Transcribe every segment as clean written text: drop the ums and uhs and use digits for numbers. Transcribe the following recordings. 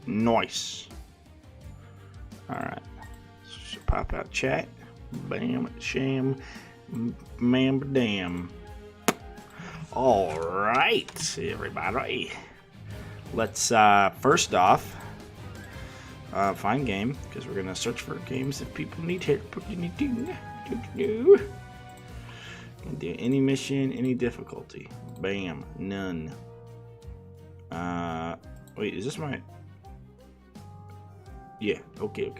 Nice. Alright. So pop out chat. Bam, sham, ma'am, damn. Alright, everybody. Let's, first off, find game, because we're going to search for games that people need help. Do any mission, any difficulty. Bam, none. Wait, is this my... Yeah, okay.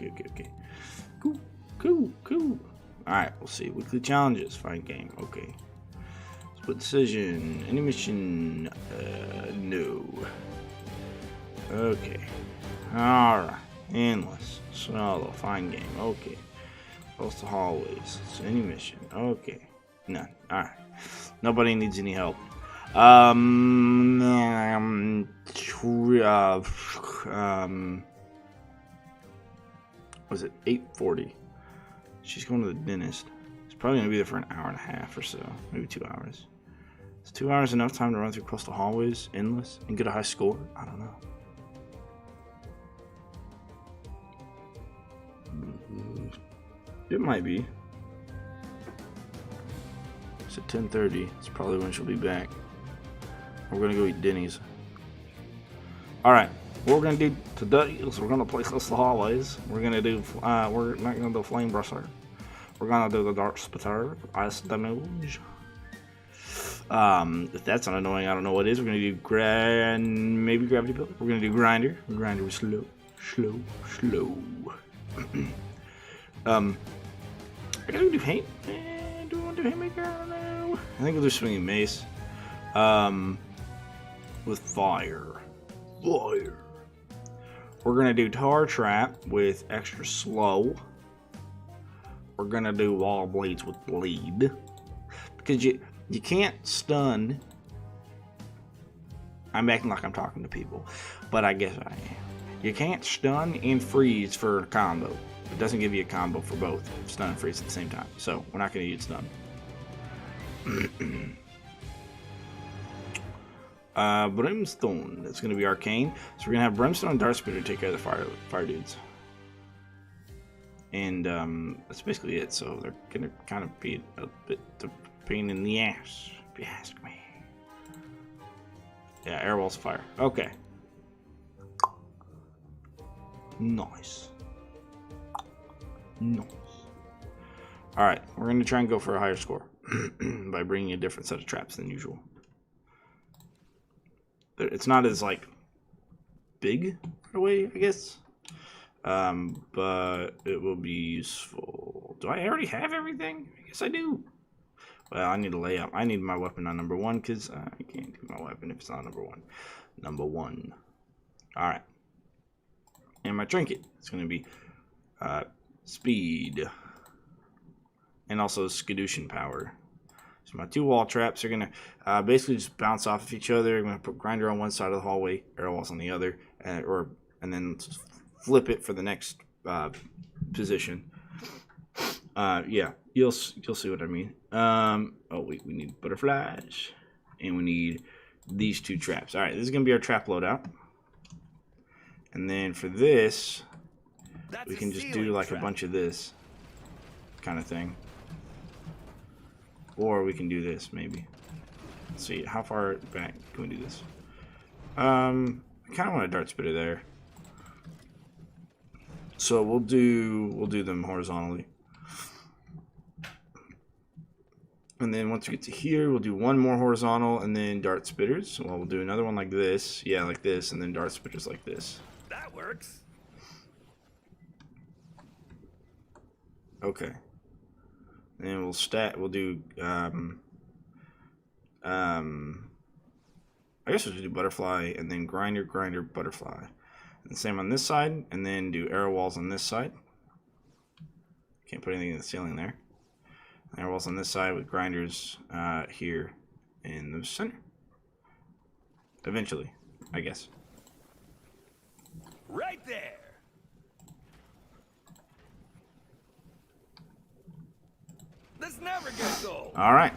Cool. Alright, we'll see. Weekly challenges, find game, okay. Split decision, any mission, no. Okay. Alright, endless, solo, find game, okay. Postal hallways, any mission, okay. None, alright. Nobody needs any help. Was it 8:40? She's going to the dentist. It's probably going to be there for an hour and a half or so, maybe 2 hours. Is 2 hours enough time to run through coastal hallways, endless, and get a high score? I don't know. It might be. It's at 10:30. It's probably when she'll be back. We're gonna go eat Denny's. Alright, what we're gonna do today is we're gonna play coastal hallways. We're gonna do, we're not gonna do flame brusher. We're gonna do the dark spitter, ice damage. If that's not annoying, I don't know what is. We're gonna do maybe gravity build. We're gonna do grinder. Grinder was slow. I guess we do paint. Do we want to do haymaker? I don't know. I think we'll do swinging mace. With fire. We're gonna do tar trap with extra slow. We're gonna do wall blades with bleed. Because you can't stun. I'm acting like I'm talking to people, but I guess I am. You can't stun and freeze for a combo. It doesn't give you a combo for both stun and freeze at the same time. So we're not going to use stun. Brimstone. That's going to be arcane. So we're going to have Brimstone and Dart Spitter take care of the fire dudes. And that's basically it. So they're going to kind of be a bit of a pain in the ass, if you ask me. Yeah, air walls of fire. Okay. Nice. Alright, we're going to try and go for a higher score by bringing a different set of traps than usual. It's not as, like, big right away, I guess. But it will be useful. Do I already have everything? I guess I do. Well, I need to lay out. I need my weapon on number 1 because I can't do my weapon if it's not number 1. Number 1. Alright. And my trinket. It's going to be speed. And also Skadooshing power. So my 2 wall traps are going to basically just bounce off of each other. I'm going to put grinder on one side of the hallway, arrow walls on the other, and then flip it for the next position. Yeah, you'll see what I mean. Oh wait, we need butterflies, and we need these 2 traps. All right, this is going to be our trap loadout. And then for this, we can just do like a bunch of this kind of thing. Or we can do this, maybe. Let's see, how far back can we do this? I kind of want a dart spitter there. So we'll do them horizontally. And then once we get to here, we'll do 1 more horizontal and then dart spitters. Well, we'll do another one like this. Yeah, like this, and then dart spitters like this. That works. Okay. And we'll do I guess we'll do butterfly and then grinder, butterfly. And the same on this side, and then do arrow walls on this side. Can't put anything in the ceiling there. Arrow walls on this side with grinders here in the center. Eventually, I guess. Right there. This never gets old. All right.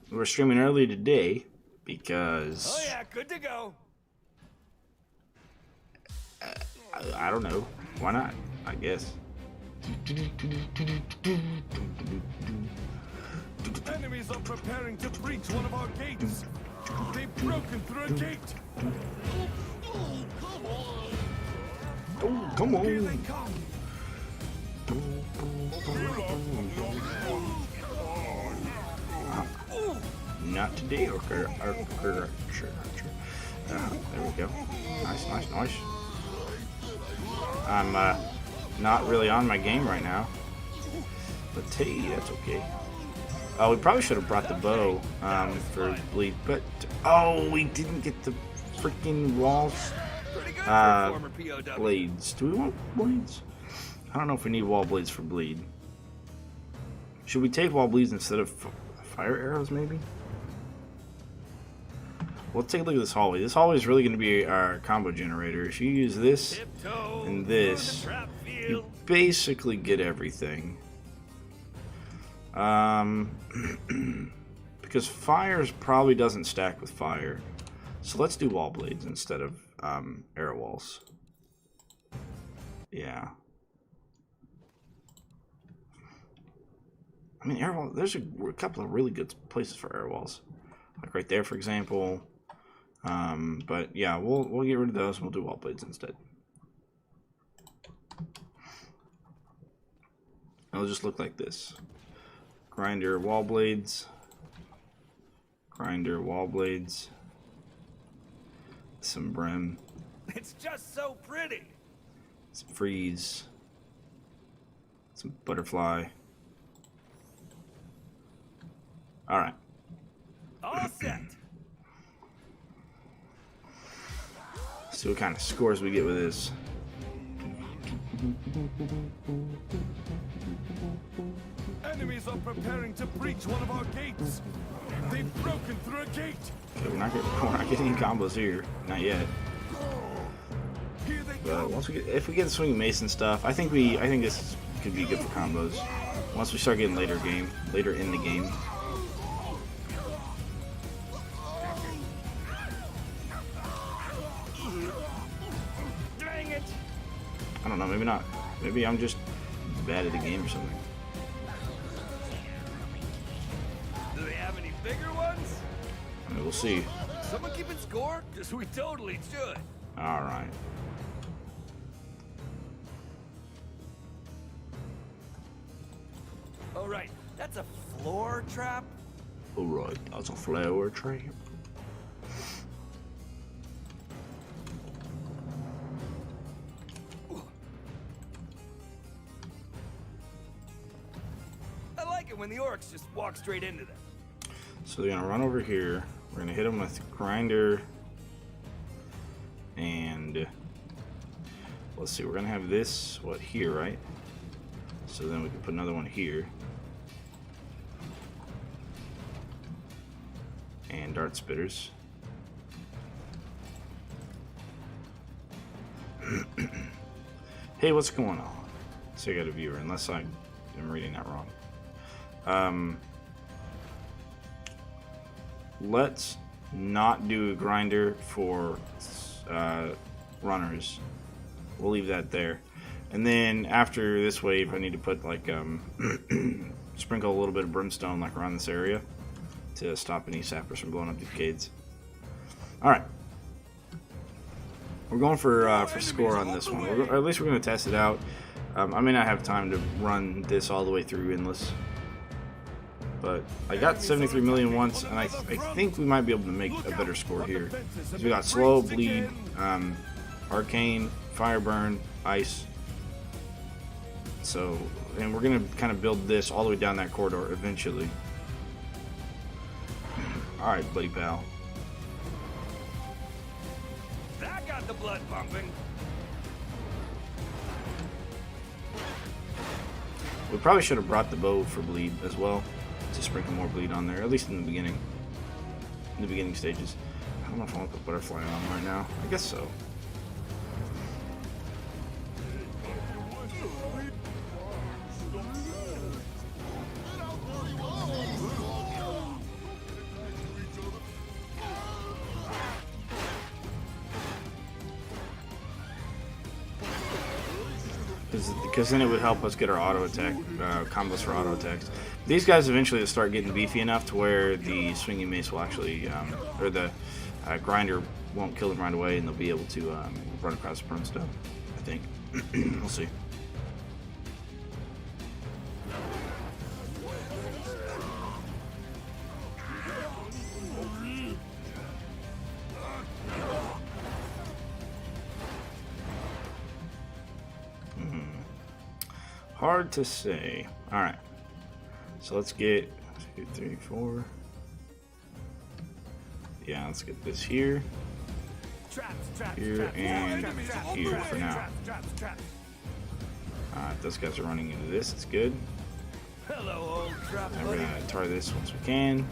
We were streaming earlier today because Oh yeah, good to go. I don't know. Why not? I guess. Enemies are preparing to breach one of our gates. They've broken through a gate. Oh, come on. Here they come. Not today, Archer. There we go. Nice, nice, nice. I'm not really on my game right now, but hey, that's okay. Oh, we probably should have brought the bow for bleed, but oh, we didn't get the freaking walls blades. Do we want blades? I don't know if we need wall blades for bleed. Should we take wall blades instead of fire arrows, maybe? Let's take a look at this hallway. This hallway is really going to be our combo generator. If you use this and this, you basically get everything. Because fires probably doesn't stack with fire. So let's do wall blades instead of arrow walls. Yeah. I mean, arrow. There's a couple of really good places for arrow walls, like right there, for example. But yeah, we'll get rid of those and we'll do wall blades instead. It'll just look like this: grinder, wall blades, grinder, wall blades, some brim. It's just so pretty. Some freeze, some butterfly. All right. All set. See what kind of scores we get with this. Enemies are preparing to breach one of our gates. They've broken through a gate. Okay, we're not getting any combos here, not yet. Here they But come. once if we get the swinging mason stuff, I think this could be good for combos. Once we start getting later in the game. Dang it. I don't know, maybe not. Maybe I'm just bad at the game or something. Do they have any bigger ones? I mean, we'll see. Someone keeping score? Because we totally should. All right. All right, that's a floor trap. All right, that's a flower trap. I like it when the orcs just walk straight into them. So they're gonna run over here. We're gonna hit them with grinder, and let's see. We're gonna have this here, right? So then we can put another one here, and dart spitters. Hey, what's going on? So I got a viewer, unless I am reading that wrong. Let's not do a grinder for runners. We'll leave that there. And then after this wave, I need to put like sprinkle a little bit of brimstone like around this area to stop any sappers from blowing up the arcades. All right, we're going for score on this one. Or at least we're going to test it out. I may not have time to run this all the way through endless. But I got 73 million once, and I think we might be able to make a better score here. So we got slow, bleed, arcane, fire burn, ice. So, and we're gonna kind of build this all the way down that corridor eventually. All right, buddy pal. That got the blood pumping. We probably should have brought the bow for bleed as well, to sprinkle more bleed on there, at least in the beginning. In the beginning stages. I don't know if I want to put butterfly on right now. I guess so. because then it would help us get our auto attack combos for auto attacks. These guys eventually will start getting beefy enough to where the swinging mace will actually, or the grinder won't kill them right away, and they'll be able to run across the brimstone. I think. We'll see. Hard to say. All right, so let's get 2, 3, 4. Yeah, let's get this here, here, and here for now. Alright, those guys are running into this. It's good. Hello, old trap Now we're gonna tar this once we can.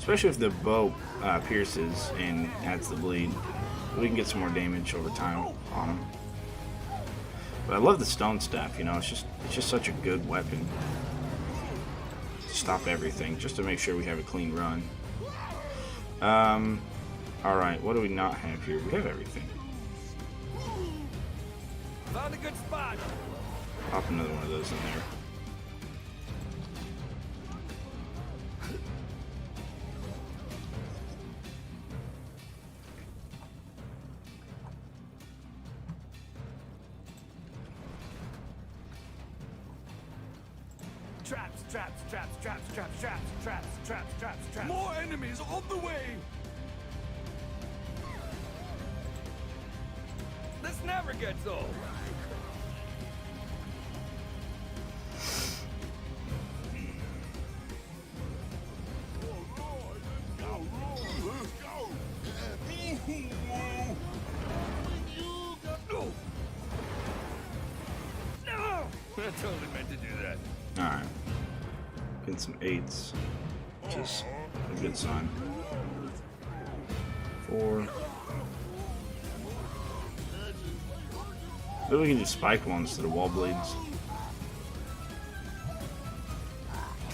Especially if the bow pierces and adds the bleed, we can get some more damage over time on them. But I love the stone staff. You know, it's just such a good weapon. Stop everything, just to make sure we have a clean run. All right, what do we not have here? We have everything. Found a good spot. Pop another one of those in there. Traps, traps, traps, traps, traps, traps, traps, traps, traps, traps. More enemies on the way. This never gets old. I totally meant to do that. Alright. Getting some 8s, which is a good sign. 4. Maybe we can just spike one instead of wall bleeds.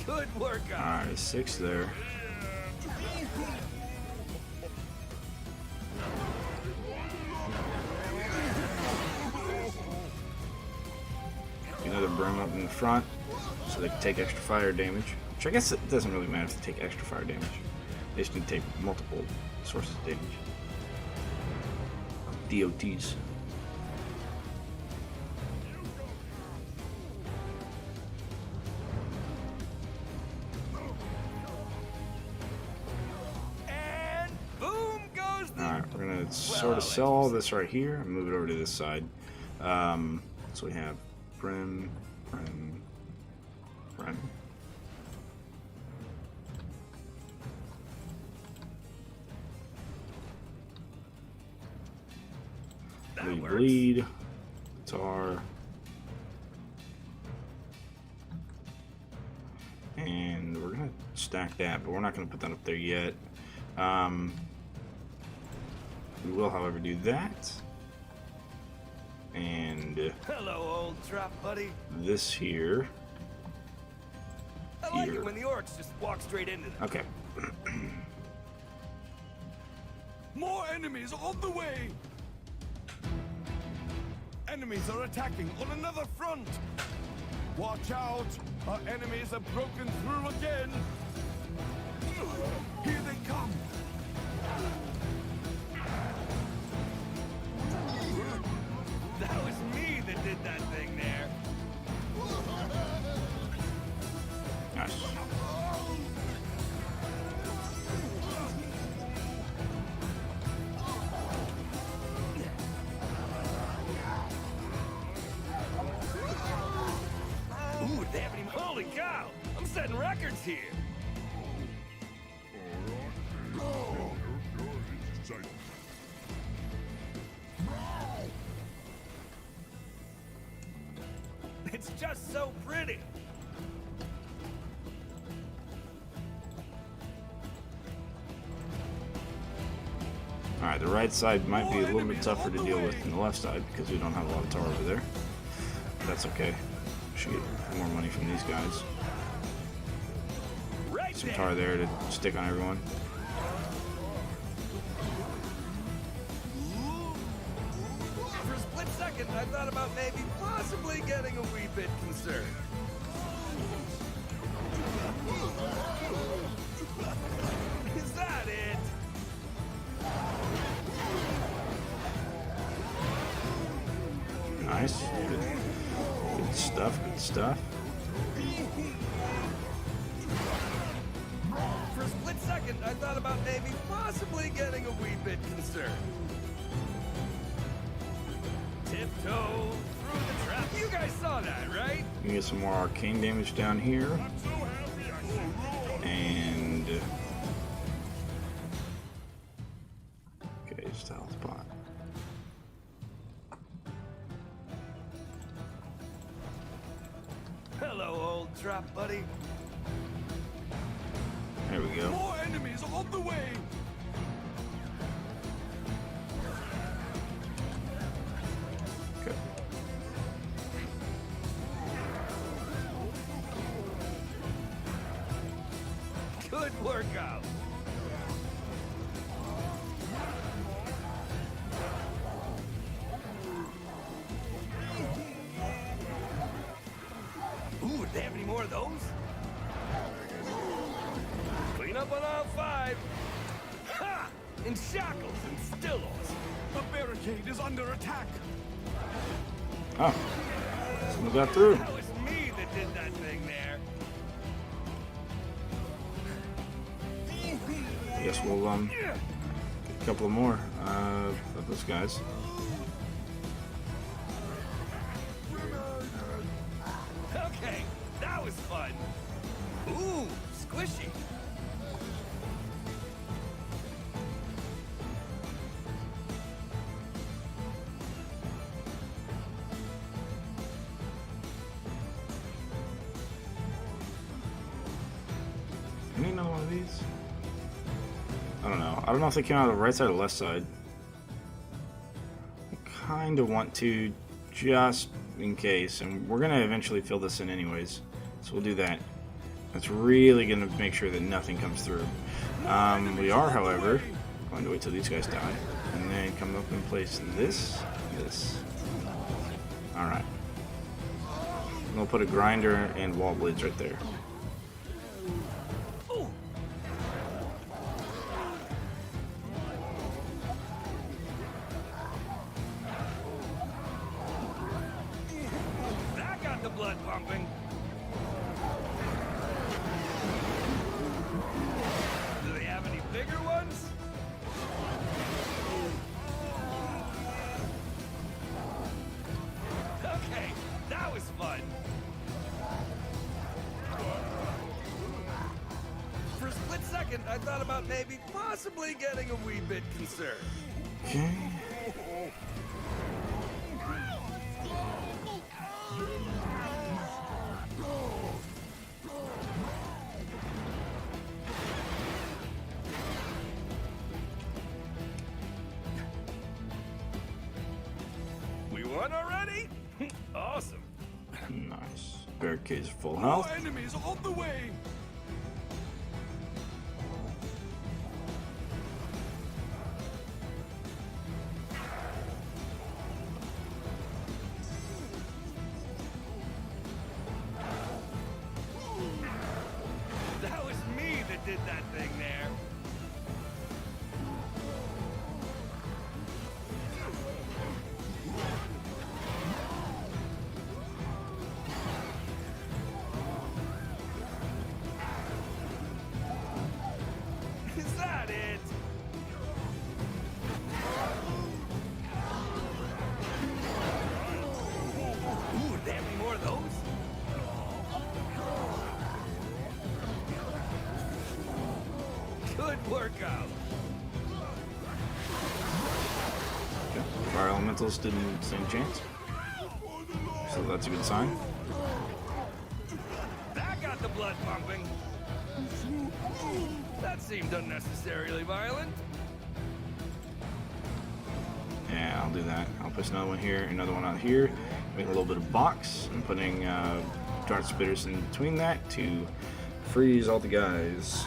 Good work, guys. Alright, 6 there. Another brim up in the front, so they can take extra fire damage. Which I guess it doesn't really matter if they take extra fire damage. They just need to take multiple sources of damage. DOTs. And boom goes the... Alright, we're gonna sort of sell all this right here and move it over to this side. So we have Brim, Brim, Brim. That works. Bleed, tar, and we're gonna stack that, but we're not gonna put that up there yet. We will, however, do that. And Hello, old trap buddy. this here. I like it when the orcs just walk straight into them. Okay. More enemies on the way. Enemies are attacking on another front. Watch out! Our enemies have broken through again. Here they come. That was me that did that thing there. Nice. Ooh, they haven't even... Holy cow! I'm setting records here. It's just so pretty. Alright, the right side might be a little bit tougher to deal with than the left side because we don't have a lot of tar over there. But that's okay. Should get more money from these guys. Some tar there to stick on everyone. For a split second, I thought about maybe possibly getting a wee bit concerned. Is that it? Nice. Good stuff, good stuff. For a split second, I thought about maybe possibly getting a wee bit concerned. Tiptoe through the trap. You guys saw that, right? You can get some more arcane damage down here. And okay, just a health spot. Hello, old trap buddy. There we go. More enemies on the way. Okay. Good workout. Ooh, do they have any more of those? Clean up on aisle 5. Ha! In shackles and stills. The barricade is under attack. Oh, someone got through. That was me that did that thing there. Guess we'll get a couple more of those guys. Okay, that was fun. Ooh, squishy. Any another one of these? I don't know. I don't know if they came out of the right side or left side. I kind of want to, just in case, and we're gonna eventually fill this in anyways, so we'll do that. That's really gonna make sure that nothing comes through. We are, however, going to wait till these guys die, and then come up and place this. All right. We'll put a grinder and wall blades right there. That got the blood pumping. Do they have any bigger ones? Okay, that was fun. For a split second, I thought about maybe possibly getting a wee bit concerned. Okay. We won already? Awesome. Nice. Barricades full health. More enemies on the way. That was me that did that thing there. Is that it? Ooh, do they have any more of those? Good workout. Okay. Fire elementals didn't stand a chance, so that's a good sign. blood pumping. That seemed unnecessarily violent. Yeah, I'll do that. I'll push another one here, another one out here. Make a little bit of box. I'm putting dart spitters in between that to freeze all the guys.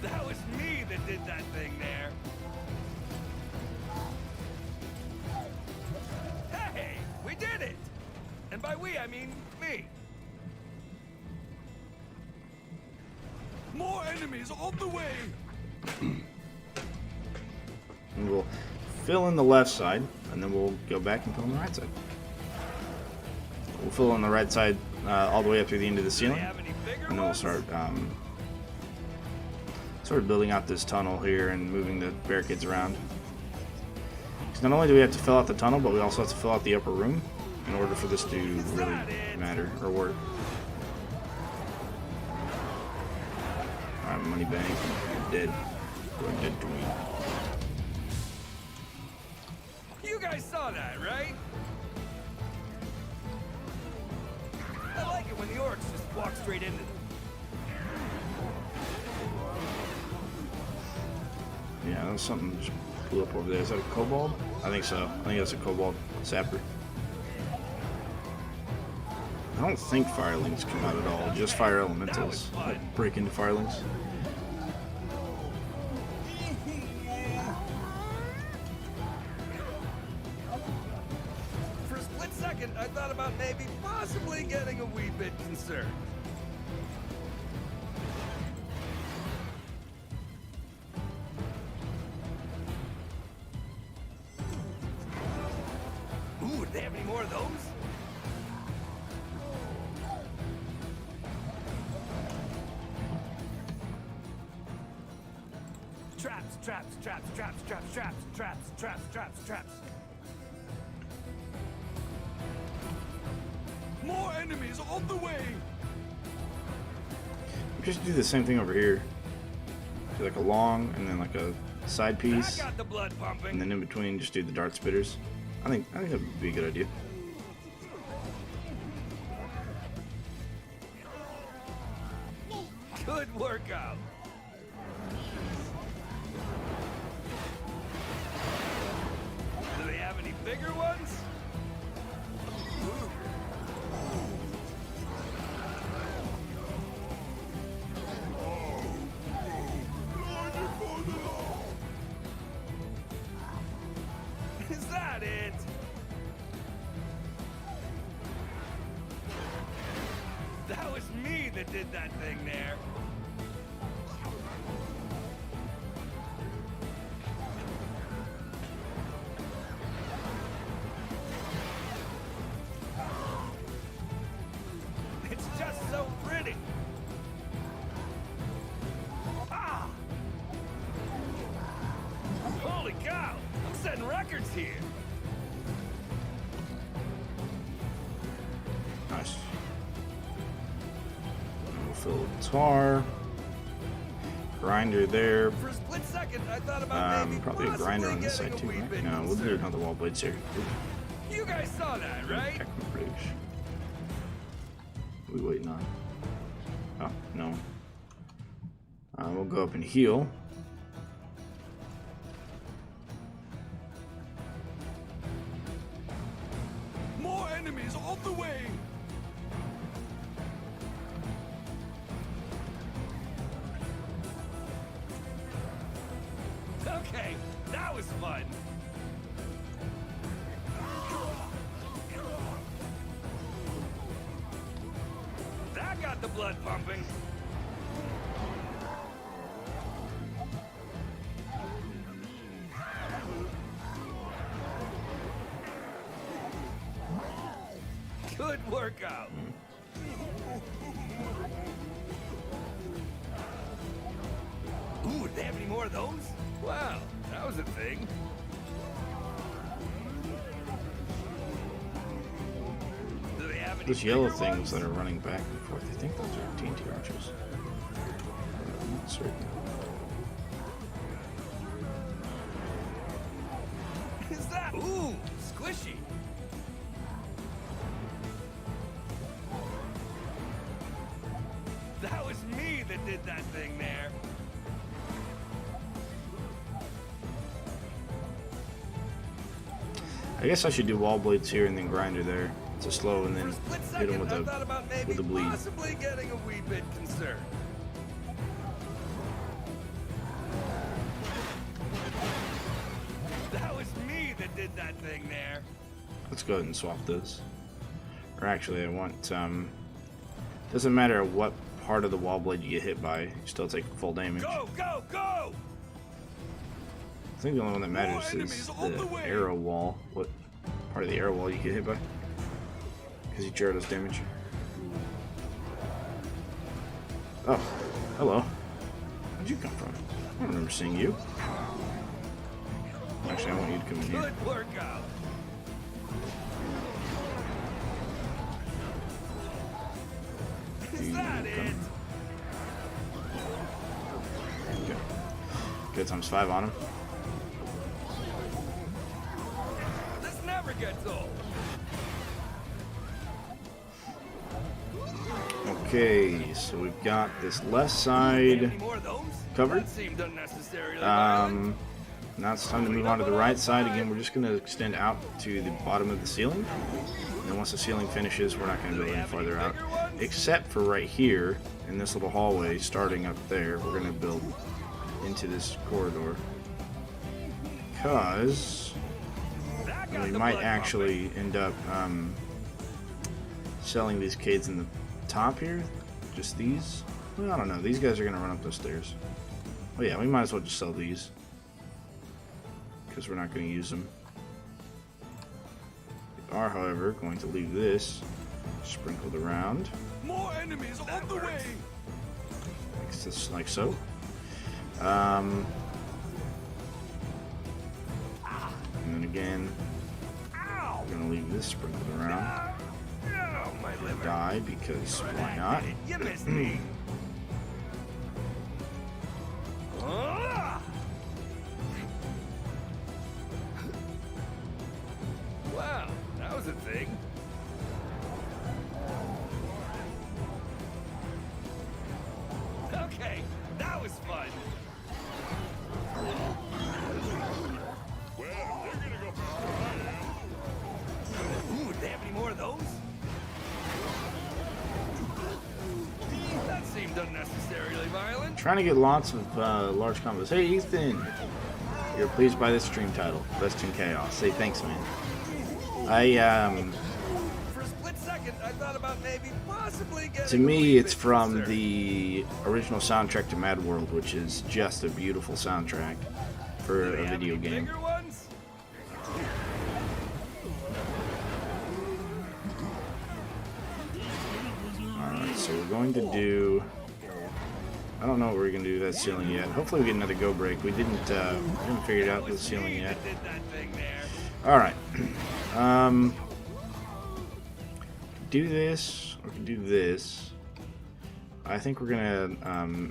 That was me that did that thing there. Hey, we did it! And by we, I mean me. More enemies on the way! And we'll fill in the left side, and then we'll go back and fill in the right side. We'll fill in the right side all the way up through the end of the ceiling, and then we'll start building out this tunnel here and moving the barricades around. Because not only do we have to fill out the tunnel, but we also have to fill out the upper room in order for this to really matter or work. Alright, money bank, you're dead. You're dead to me. You guys saw that, right? I like it when the orcs just walk straight into them. Yeah, that was something just blew up over there. Is that a kobold? I think so. I think that's a kobold sapper. I don't think firelings come out at all. Just fire elementals that break into firelings. For a split second, I thought about maybe possibly getting a wee bit concerned. Ooh, do they have any more of those? Traps, traps, traps, traps, traps, traps, traps, traps, traps, traps. More enemies on the way! Just do the same thing over here. Do like a long and then like a side piece, I got the blood pumping. and then in between just do the dart spitters. I think that would be a good idea. Good workout. Do they have any bigger ones? Is that it? That was me that did that thing there. It's just so pretty. Ah! Holy cow! I'm setting records here. Nice. And we'll fill with tar. Grinder there. For a split second, I thought about maybe Probably a grinder on this side too, getting a wee right? bit No, we'll do concerned. another wall blades here. You guys saw that, right? Heck, Rouge. What are we waiting on? Oh, no. We'll go up and heal. More enemies on the way. Okay, that was fun. That got the blood pumping. Good workout. Ooh, do they have any more of those? Wow, that was a thing. Do they have any Those yellow bigger things ones? that are running back and forth, I think those are TNT archers. I'm not certain. Is that? Ooh, squishy. did that thing there. I guess I should do wall blades here and then grinder there to slow, and then For a split hit him second, with I thought about maybe the bleed. possibly getting a wee bit concerned. That was me that did that thing there. Let's go ahead and swap this. Or actually, I want doesn't matter what part of the wall blade you get hit by, you still take full damage. Go, go, go! I think the only one that matters is the arrow wall. What part of the arrow wall you get hit by? Because each arrow does damage. Oh, hello. Where'd you come from? I don't remember seeing you. Actually, I want you to come in here. Good workout. Is that it? Okay. Good, times 5 on him. This never gets old. Okay, so we've got this left side Any more of those? covered. That seemed unnecessarily violent. Now it's time to move on to the right side. Again, we're just going to extend out to the bottom of the ceiling. And then once the ceiling finishes, we're not going to go any farther out. Except for right here, in this little hallway, starting up there, we're going to build into this corridor. Because we might actually end up selling these kids in the top here. Just these. Well, I don't know. These guys are going to run up those stairs. Oh yeah, we might as well just sell these. Because we're not going to use them. We are, however, going to leave this sprinkled around. More enemies on the way. Like so. And then again, we're going to leave this sprinkled around. Oh, my liver. Die, because why not? You missed me. Wow, that was a thing. Okay, that was fun. Well, you're gonna go faster than I am. Ooh, do they have any more of those? That seemed unnecessarily violent. Trying to get lots of large combos. Hey, Ethan! You're pleased by this stream title, Best in Chaos. Say thanks, man. For a split second, I thought about maybe possibly getting To me, it's from the original soundtrack to Mad World, which is just a beautiful soundtrack for a video game. Bigger ones? Alright, so we're going to do... I don't know what we're going to do with that ceiling yet. Hopefully we get another go break. We haven't figured out the ceiling yet. Alright. Do this, or we can do this. I think we're gonna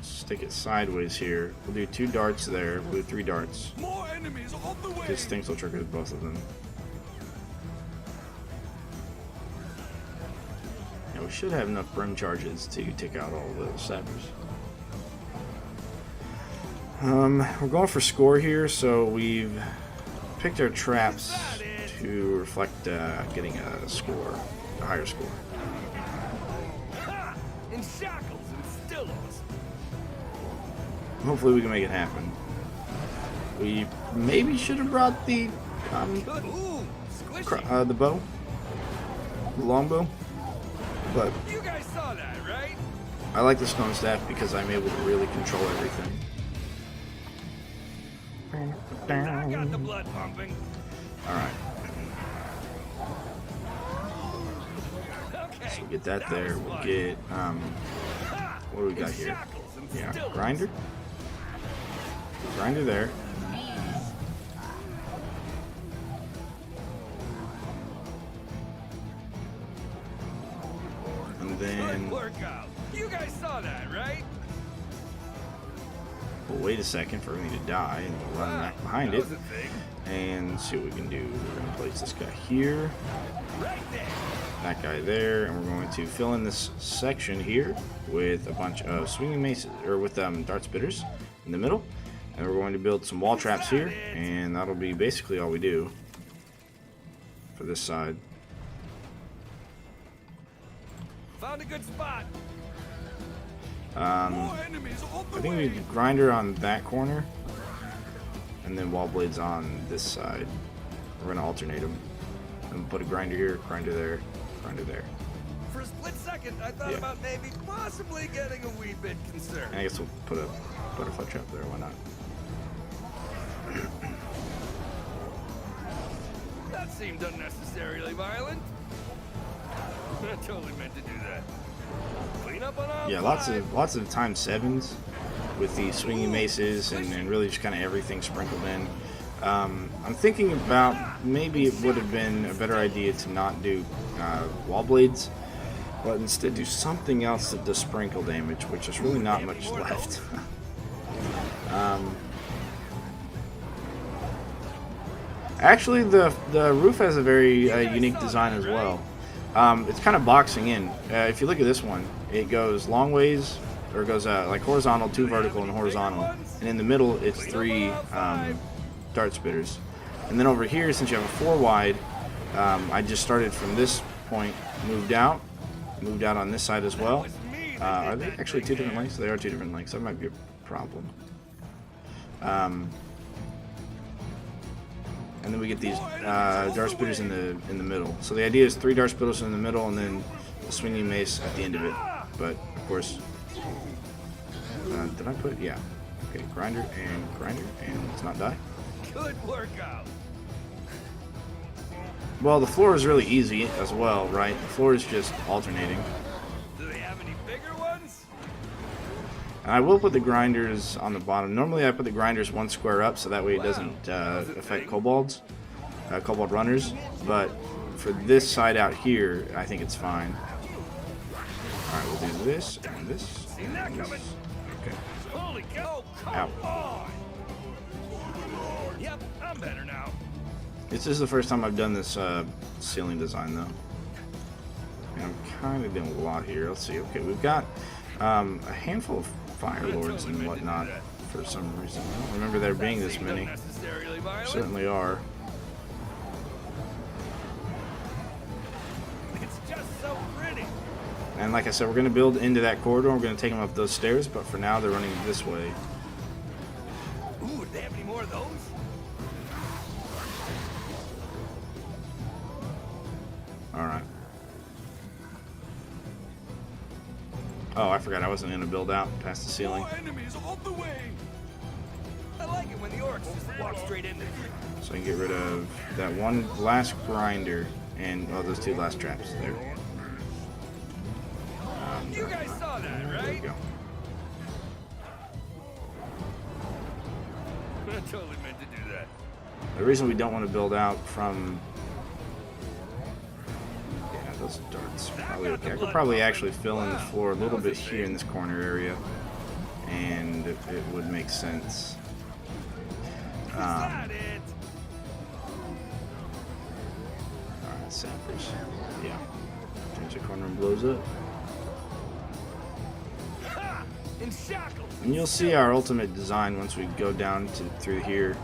stick it sideways here. We'll do 2 darts there. We'll do 3 darts. More enemies on the way. Because things will trigger both of them. Yeah, we should have enough brim charges to take out all the sappers. We're going for score here, so we've picked our traps to reflect getting a score, a higher score. Ha! In shackles and stillos. Hopefully we can make it happen. We maybe should have brought the Ooh, squishy. the bow, the longbow, but You guys saw that, right? I like the stone staff because I'm able to really control everything. I got the blood pumping. All right, Okay. so we'll get that there. was We'll fun. get Ha! what do we got In here? shackles and Yeah, stillos. grinder there. And then Good workout. You guys saw that, right? We'll wait a second for me to die, and we'll run back behind That it was a thing. and see what we can do. We're going to place this guy here, Right there. that guy there, and we're going to fill in this section here with a bunch of swinging maces, or with dart spitters in the middle, and we're going to build some wall traps here, and that'll be basically all we do for this side. Found a good spot. I Enemies on the think we need grinder on that corner, and then wall blades on this side. We're going to alternate them. And put a grinder here, grinder there, grinder there. For a split second, I thought Yeah. about maybe possibly getting a wee bit concerned. And I guess we'll put a butterfly trap there, why not? That seemed unnecessarily violent. I totally meant to do that. Clean up on aisle Yeah, five. lots of times 7s with the swinging maces and really just kind of everything sprinkled in. I'm thinking about maybe it would have been a better idea to not do wall blades, but instead do something else that does sprinkle damage, which is really not much left. Actually, the roof has a very unique design as well. It's kind of boxing in. If you look at this one, it goes long ways, or it goes like horizontal, 2 vertical, and horizontal. And in the middle, it's 3 dart spitters. And then over here, since you have a 4 wide, I just started from this point, moved out on this side as well. Are they actually 2 different lengths? They are 2 different lengths. That might be a problem. And then we get these dart spitters in the middle. So the idea is 3 dart spitters in the middle, and then a swinging mace at the end of it. But of course, did I put? Yeah. Okay, grinder, and let's not die. Good workout. Well, the floor is really easy as well, right? The floor is just alternating. Do they have any bigger ones? And I will put the grinders on the bottom. Normally I put the grinders 1 square up so that way it doesn't affect kobolds, kobold runners. But for this side out here, I think it's fine. Alright, we'll do this and this. Seen that And this. coming. Okay. Holy cow! Come Ow. on. Yep, I'm better now. This is the first time I've done this ceiling design though. And I'm kind of doing a lot here. Let's see. Okay, we've got a handful of fire lords and whatnot for some reason. I don't remember there being this many. Unnecessarily violent. Certainly are. It's just so pretty. And like I said, we're going to build into that corridor. We're going to take them up those stairs, but for now they're running this way. Ooh, do they have any more of those? Alright. Oh, I forgot I wasn't going to build out past the ceiling. More enemies on the way. I like it when the orcs just walk straight into me. So I can get rid of that one last grinder and those 2 last traps there. You guys saw that, There we right? go. I totally meant to do that. The reason we don't want to build out from... Yeah, those darts are probably okay. I could probably actually fill in the floor a little bit here in this corner area, and it would make sense. Is that it? Alright, sappers. Yeah. Turns the corner and blows up. Ha! In shackles. And you'll see our ultimate design once we go down through here.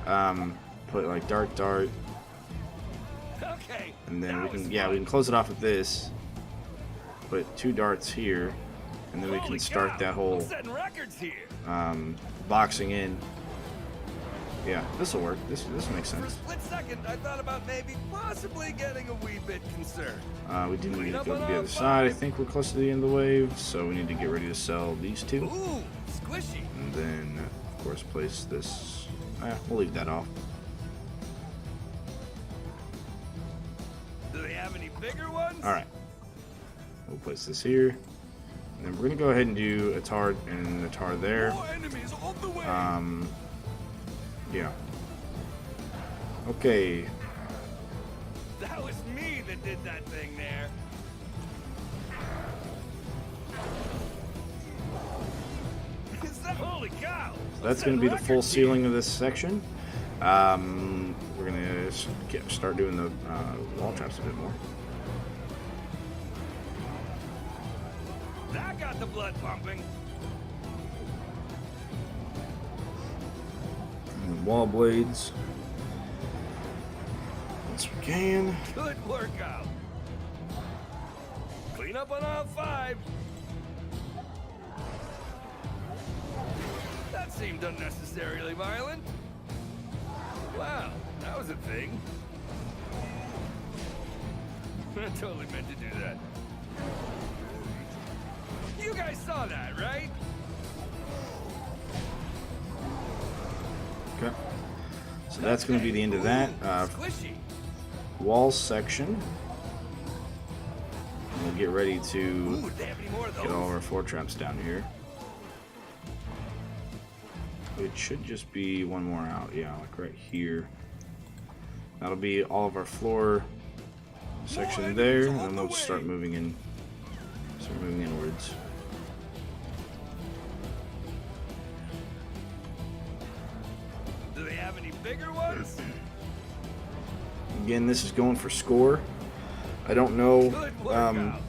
Put like dart, Okay. and then that we was can close it off with this. Put 2 darts here, and then we Holy can start cow, that whole I'm setting records here. boxing in. Yeah, this will work. This makes For a sense. split second, I thought about maybe possibly getting a wee bit concerned. We do need to go to the other side. I think we're close to the end of the wave, so we need to get ready to sell these 2. Ooh, squishy. And then, of course, place this. We'll leave that off. Do they have any bigger ones? Alright. We'll place this here. And then we're going to go ahead and do a tar and a tar there. More enemies on the way. Yeah. Okay. That was me that did that thing there. Is Holy cow! So that's going to be the full ceiling of this section. We're going to start doing the wall traps a bit more. That got the blood pumping. And wall blades. Once we can. Good workout. Clean up on aisle 5. That seemed unnecessarily violent. Wow, that was a thing. I totally meant to do that. You guys saw that, right? Okay. So that's going to be the end of that Squishy. wall section. And we'll get ready to Ooh, do they have any more of those? get all of our floor traps down here. It should just be one more out, yeah, like right here. That'll be all of our floor section there, and then we'll just start moving in. Start moving inwards. Do they have any bigger ones? Again, this is going for score. I don't know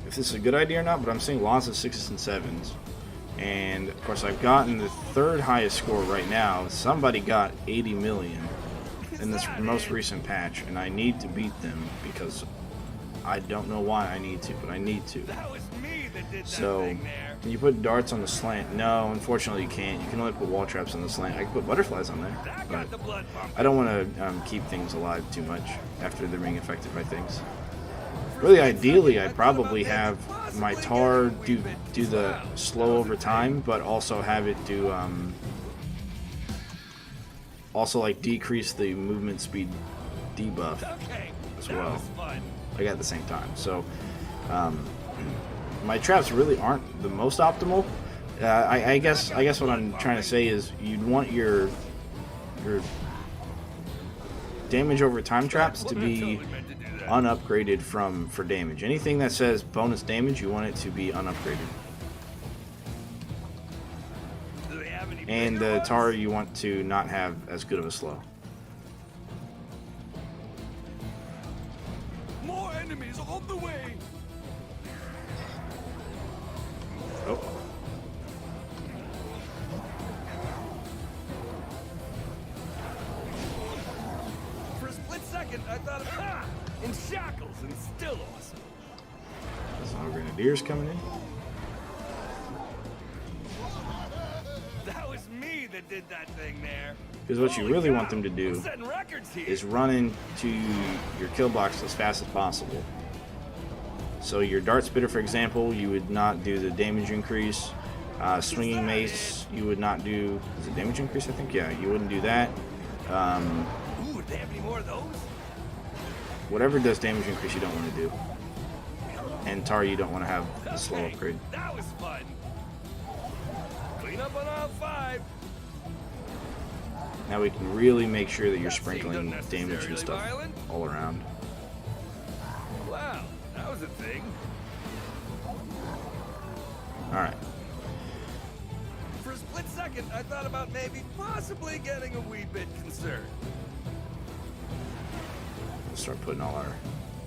if this is a good idea or not, but I'm seeing lots of 6s and 7s. And of course, I've gotten the third highest score right now. Somebody got 80 million in this most recent patch, and I need to beat them because I don't know why I need to, but I need to. That was me that did that So, thing there. can you put darts on the slant? No, unfortunately you can't. You can only put wall traps on the slant. I can put butterflies on there, That but got the blood pumping. I don't want to keep things alive too much after they're being affected by things. Really, ideally, I'd probably have my tar do the slow over time, but also have it do also like decrease the movement speed debuff Okay, as that well. was fun. Like at the same time. So my traps really aren't the most optimal. I guess what I'm trying to say is you'd want your damage over time traps to be Totally meant to do that. unupgraded for damage. Anything that says bonus damage, you want it to be unupgraded. Do they have any And bigger the ones? tar you want to not have as good of a slow. More enemies on the way. Oh. For a split second, I thought, ha! In shackles and still awesome. There's no grenadiers coming in. That was me that did that thing there. Because what you Holy really cow, want them to do I'm setting records here. is run into your kill box as fast as possible. So your dart spitter, for example, you would not do the damage increase. Swinging mace, you would not do. Is it damage increase? I think, yeah, you wouldn't do that. Ooh, do they have any more of those? Whatever does damage increase, you don't want to do. And tar, you don't want to have a slow Okay, upgrade. that was fun. Clean up on aisle 5. Now we can really make sure that you're That seemed sprinkling damage and unnecessarily stuff violent. all around. Wow, that was a thing. Alright. For a split second, I thought about maybe possibly getting a wee bit concerned. We'll start putting all our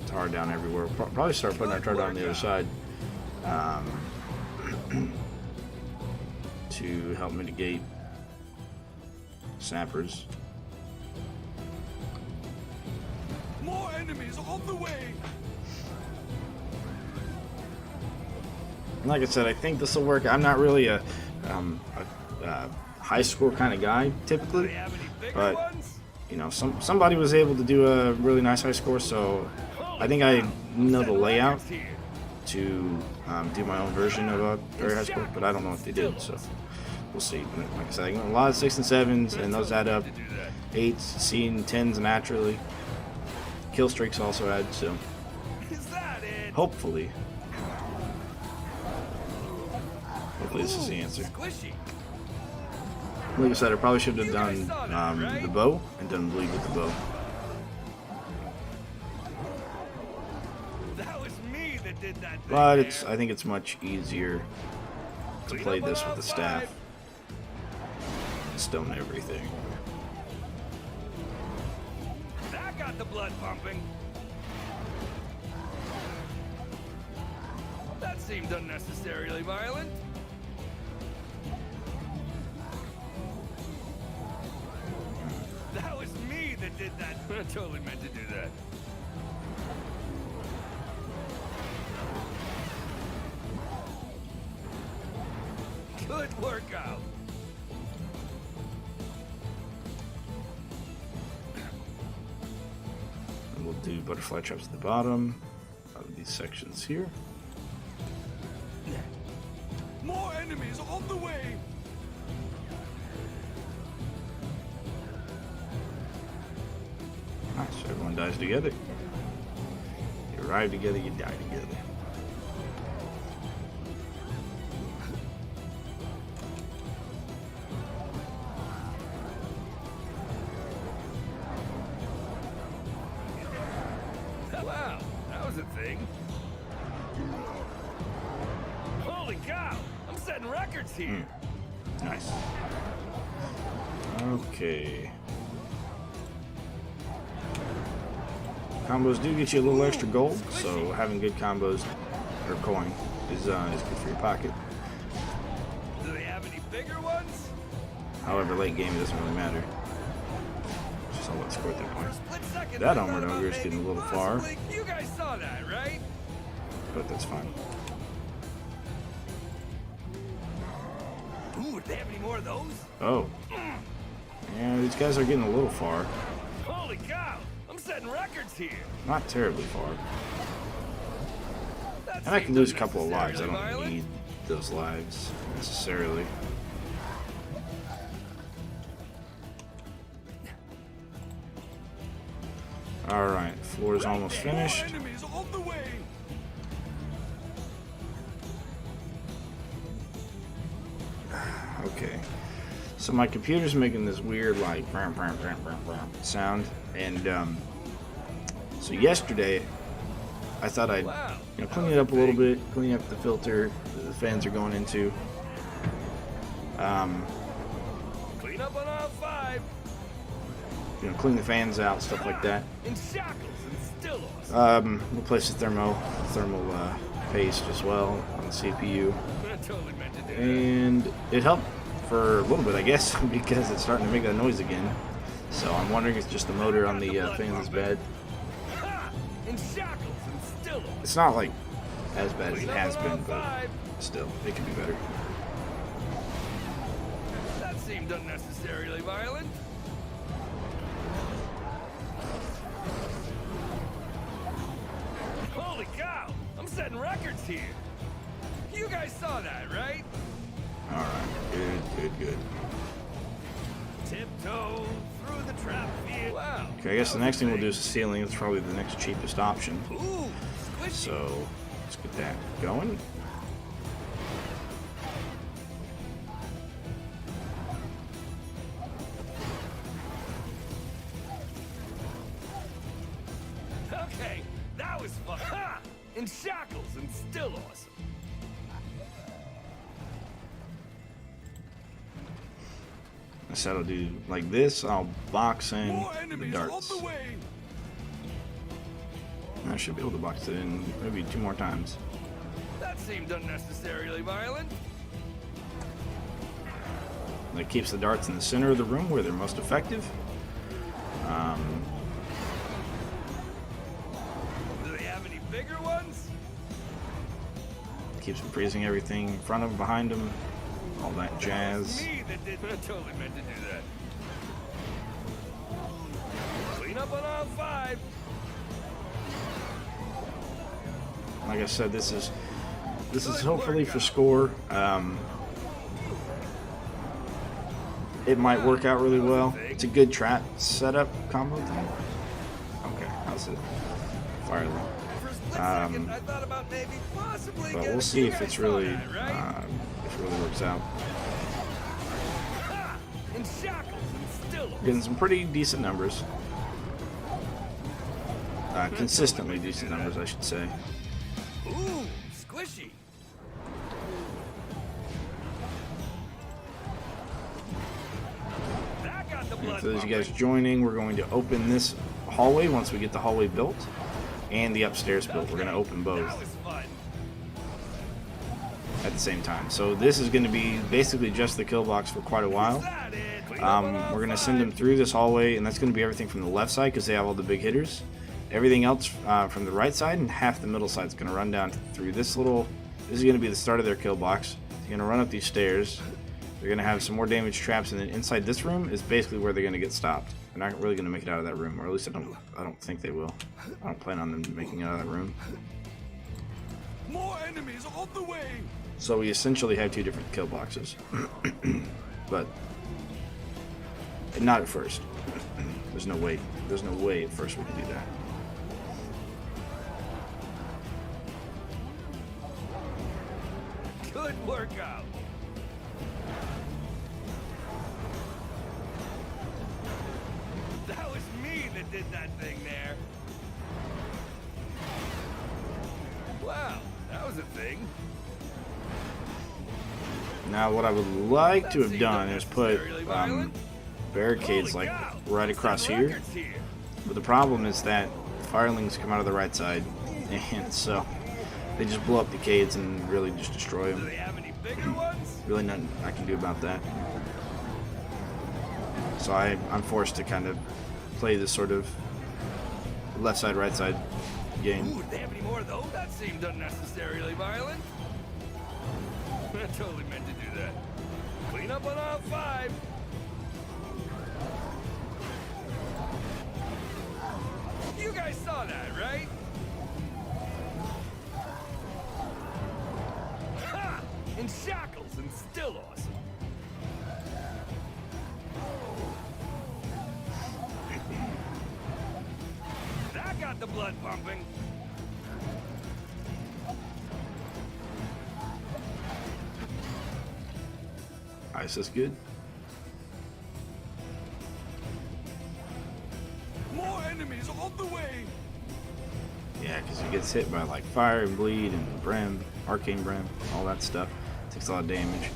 tar down everywhere. Probably start putting our tar down on the other side to help mitigate snappers. More enemies on the way. And like I said, I think this will work. I'm not really a high score kind of guy Do typically, they have any bigger but ones? you know, somebody was able to do a really nice high score, so I think I know the layout Records here. to do my own version of a very high score, but I don't know what they did, so we'll see. But like I said, I got a lot of 6 and 7s, and those add up. To do that. 8s, seeing 10s naturally. Kill streaks also add, so Is that it? hopefully this is the answer. Squishy. Like I said, I probably should have done the bow and done bleed with the bow. That was me that did that thing But there. I think it's much easier to play this with the staff. stone everything. That got the blood pumping. That seemed unnecessarily violent. That was me that did that. I totally meant to do that. Good workout. And we'll do butterfly traps at the bottom of these sections here. More enemies on the way. Nice, everyone dies together. You arrive together, you die together. Wow, that was a thing. Holy cow! I'm setting records here. Nice. Okay. Combos do get you a little extra gold, so having good combos or coin is good for your pocket. Do they have any bigger ones? However, late game it doesn't really matter. Just all about score at that For a point. split second, That I thought armored about ogre is maybe getting a little far, possibly- You guys saw that, right? but that's fine. Ooh, do they have any more of those? Oh. Yeah, these guys are getting a little far. Holy cow! I'm setting records here. Not terribly far. That And I can seemed lose a couple of lives. I unnecessarily don't violent. need those lives necessarily. Alright, floor is almost finished. More enemies on the way. Okay. So my computer's making this weird like sound, and so yesterday I thought I'd clean it up a little bit, clean up the filter the fans are going into. Clean up on aisle 5. Clean the fans out, stuff like that. In shackles and still awesome. Replace the thermal paste as well on the CPU, I totally meant to do that. and it helped for a little bit, I guess, because it's starting to make that noise again. So I'm wondering if it's just the motor on the fan is bad. Ha! In shackles and still awesome. It's not like as bad as it Clean up has on been, aisle but 5. still, it could be better. That seemed unnecessarily violent. Holy cow! I'm setting records here. You guys saw that, right? Alright, good. Tiptoe through the trap field. Wow. Okay, I guess the next thing we'll do is the ceiling. It's probably the next cheapest option. Ooh, squishy. So, let's get that going. Okay, that was fun. Ha! In shackles and still awesome. So I'll do like this. I'll box in More the enemies darts. on the way. I should be able to box it in maybe 2 more times. That seemed unnecessarily violent. That keeps the darts in the center of the room where they're most effective. Do they have any bigger ones? Keeps them freezing everything in front of them, behind them, all that That was jazz. me that did. I totally meant to do that. Clean up on aisle 5. Like I said, this is hopefully for score. It might work out really well. It's a good trap setup combo thing. Okay, how's it? Fire low. For a split second, I thought about maybe possibly But getting we'll see you if guys it's saw really that, right? if it really works out. Ha! In shackles and still Getting some pretty decent numbers. Consistently decent numbers, I should say. Ooh, squishy. for those of you guys joining, we're going to open this hallway once we get the hallway built and the upstairs built. We're going to open both at the same time. So this is going to be basically just the kill box for quite a while. We're going to send them through this hallway, and that's going to be everything from the left side because they have all the big hitters. Everything else from the right side and half the middle side is going to run down through this little... This is going to be the start of their kill box. They're going to run up these stairs. They're going to have some more damage traps, and then inside this room is basically where they're going to get stopped. They're not really going to make it out of that room, or at least I don't think they will. I don't plan on them making it out of that room. More enemies on the way. So we essentially have two different kill boxes, but not at first. There's no way. There's no way at first we can do that. Good workout. That was me that did that thing there. Wow, that was a thing. Now what I would like to have done is put barricades like right across here. But the problem is that firelings come out of the right side, and so they just blow up the cades and really just destroy them. Do they have any bigger ones? Really nothing I can do about that. So I'm forced to kind of play this sort of left side, right side game. Ooh, do they have any more of those? That seemed unnecessarily violent. I totally meant to do that. Clean up on aisle 5. You guys saw that, right? Ha! In shackles and still awesome. That got the blood pumping. Ice is good. More enemies on the way. Yeah, because he gets hit by like fire and bleed and brim, arcane brim, all that stuff. Takes a lot of damage.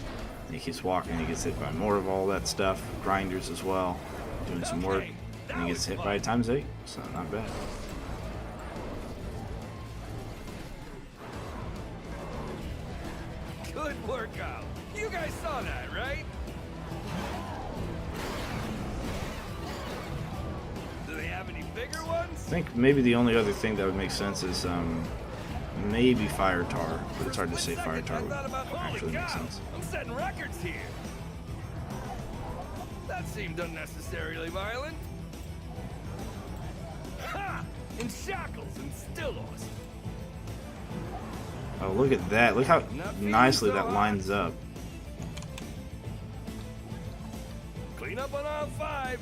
And he keeps walking, he gets hit by more of all that stuff. Grinders as well, doing some work. And he gets hit by ×8, so not bad. Good workout. You guys saw that, right? Do they have any bigger ones? I think maybe the only other thing that would make sense is maybe fire tar, but it's hard to say fire tar would actually make sense. I'm setting records here. That seemed unnecessarily violent. Ha! In shackles and still awesome. Oh, look at that. Look how nicely that lines up. Clean up on aisle 5.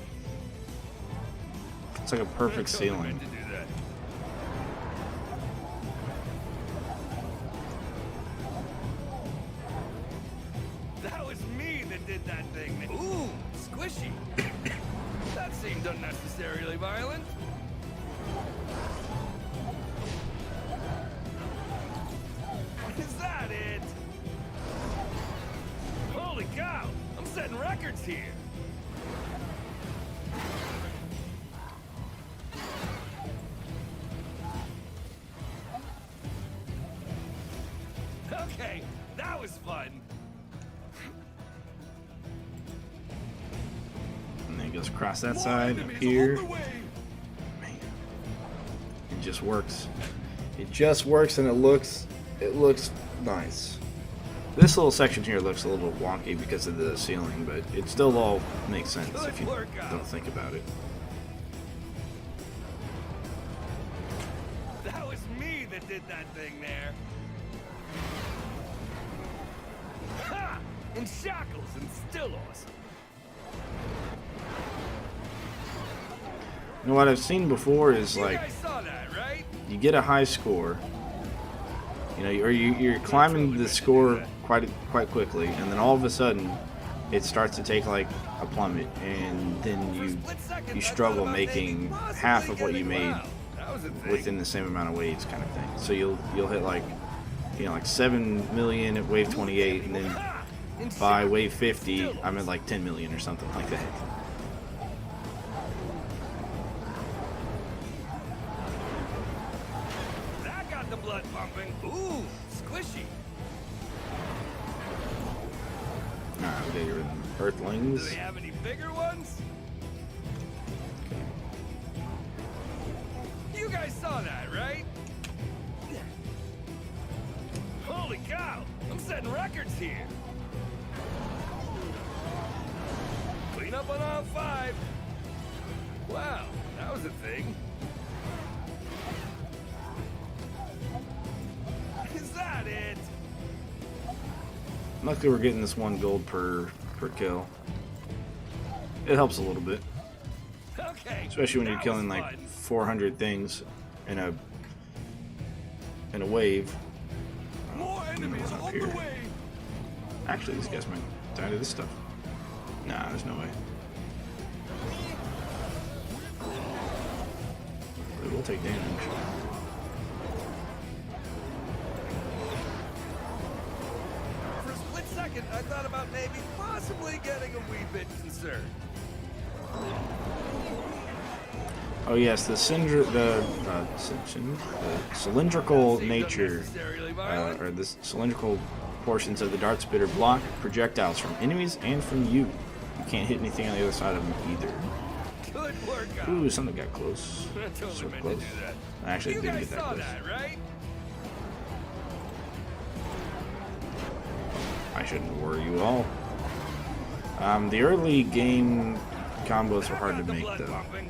It's like a perfect ceiling. To do that. That was me that did that thing. Ooh, squishy. That seemed unnecessarily violent. Is that it? Holy cow! I'm setting records here. Okay, that was fun. And then he goes across that side, up here. Man, it just works. It just works, and it looks nice. This little section here looks a little wonky because of the ceiling, but it still all makes sense if you don't think about it. That was me that did that thing there. Ha! In shackles and still awesome. You know what I've seen before is You like guys saw that, right? you get a high score, you know, or you're climbing the score quite quickly, and then all of a sudden it starts to take like a plummet, and then you struggle making half of what you made within the same amount of waves, kind of thing. So you'll hit like, you know, like 7 million at wave 28, and then by wave 50 I'm at like 10 million or something like that. blood pumping. Ooh, squishy. Alright, we got your Do Earthlings. they have any bigger ones? You guys saw that, right? Holy cow! I'm setting records here. Clean up on all 5. Wow, that was a thing. Is that it? Luckily, we're getting this 1 gold per kill. It helps a little bit, Okay. especially when you're that killing was like fun. 400 things in a wave. More enemies up on here. the way. Actually, these guys might die to this stuff. Nah, there's no way. They will take damage. For a split second, I thought about maybe possibly getting a wee bit concerned. Oh yes, the cylindrical Seemed nature, unnecessarily violent. or the cylindrical portions of the dart spitter block projectiles from enemies and from you. You can't hit anything on the other side of them either. Good work out. Ooh, something got close. I totally So meant close. to do that. I actually You didn't guys get that saw close. that, right? I shouldn't worry you all. The early game combos were hard to Got the make blood though. pumping.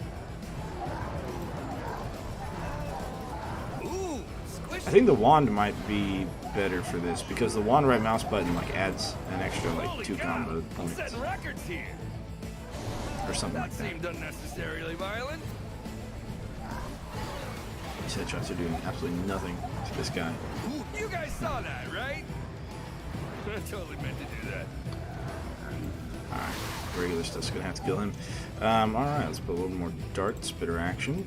Ooh, squishy. I think the wand might be better for this because the wand right mouse button like adds an extra like Holy 2 cow, combo I'm points setting records here. or something That like that. seemed unnecessarily violent. These headshots are doing absolutely nothing to this guy. You guys saw that, right? I totally meant to do that. Alright, regular stuff's gonna have to kill him. Alright, let's put a little more dart spitter action.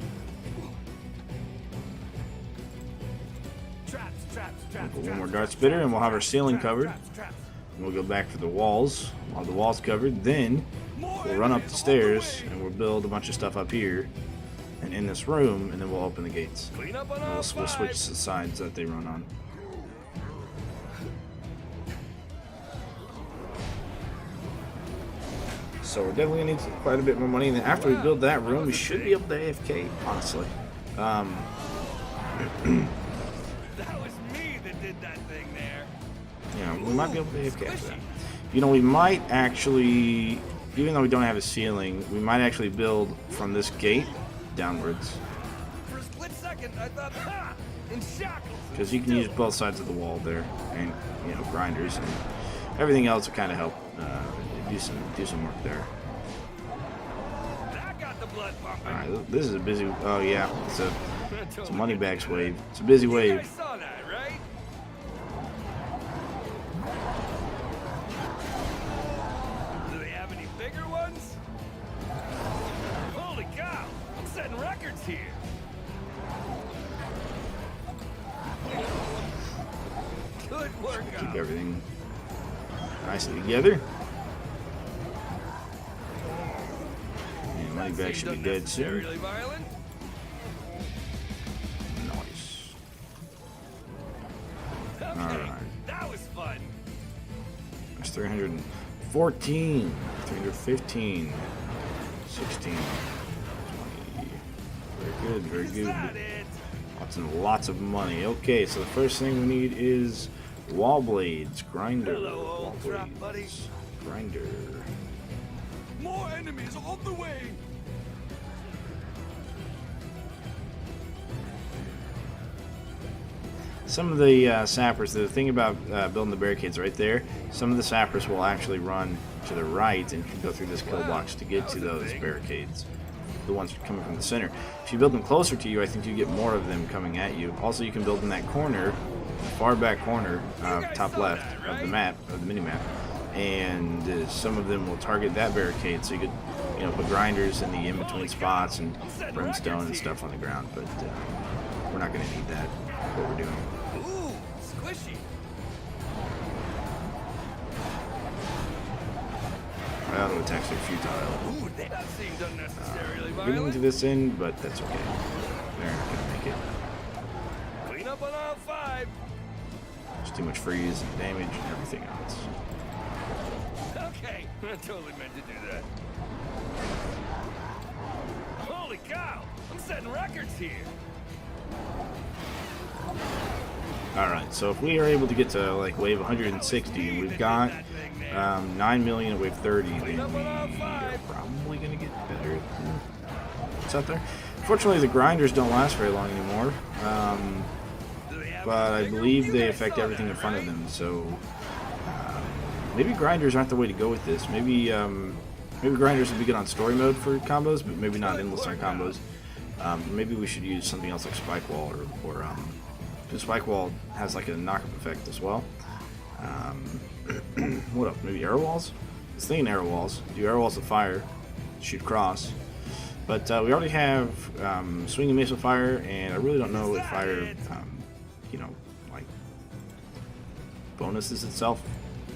Traps, traps, traps. Put one more dart spitter and we'll have our ceiling covered. Traps. And we'll go back for the walls. While the wall's covered, then we'll run up the stairs and we'll build a bunch of stuff up here and in this room, and then we'll open the gates. Clean up on And all we'll 5. switch the sides that they run on. So we're definitely gonna need quite a bit more money. And then after we build that room, we should be able to AFK, honestly. That was me that did that thing there. Yeah, we might be able to AFK after that. You know, we might actually, even though we don't have a ceiling, we might actually build from this gate downwards. For a split second, I thought, ha! In shackles. Because you can use both sides of the wall there, and you know, grinders and everything else to kind of help do some work there. That got the blood pumping. All right, this is a busy. Oh yeah, it's a money bags wave. It's a busy You wave. guys saw that, right? Do they have any bigger ones? Holy cow! I'm setting records here. Good work Keep out. everything nicely together. And money bags should be dead soon. Unnecessarily violent. Nice. Okay, Alright. that was fun. That's 314, 315, 16, 20. Very good, very Is good. that it? Lots and lots of money. Okay, so the first thing we need is wall blades, grinder. Hello, old wall trap blades, buddy. grinder. More enemies on the way. Some of the sappers, the thing about building the barricades right there, some of the sappers will actually run to the right and go through this kill box to get to those barricades. The ones coming from the center. If you build them closer to you, I think you get more of them coming at you. Also, you can build in that corner, far back corner, top left of the map, of the mini map, and some of them will target that barricade. So you could, you know, put grinders in the in-between spots and brimstone and stuff on the ground. But we're not going to need that. What we're doing. Ooh, squishy. Auto attacks are futile. Ooh, that seemed unnecessarily Getting violent. to this end, but that's okay. They're not going to make it. Clean up on all 5. There's too much freeze and damage and everything else. Okay, I totally meant to do that. Holy cow! I'm setting records here. Alright, so if we are able to get to like wave 160 and we've got 9 million at wave 30, then we are probably going to get better than what's out there. Unfortunately, the grinders don't last very long anymore, but I believe they affect everything in front of them, so maybe grinders aren't the way to go with this. Maybe maybe grinders would be good on story mode for combos, but maybe not endless on combos. Maybe we should use something else like Spike Wall, or because Spike Wall has like a knock-up effect as well. What else? Maybe Arrow Walls? I was thinking Arrow Walls. Do Arrow Walls of Fire, shoot cross. But we already have Swinging Mace of Fire, and I really don't know if Fire, you know, like bonuses itself.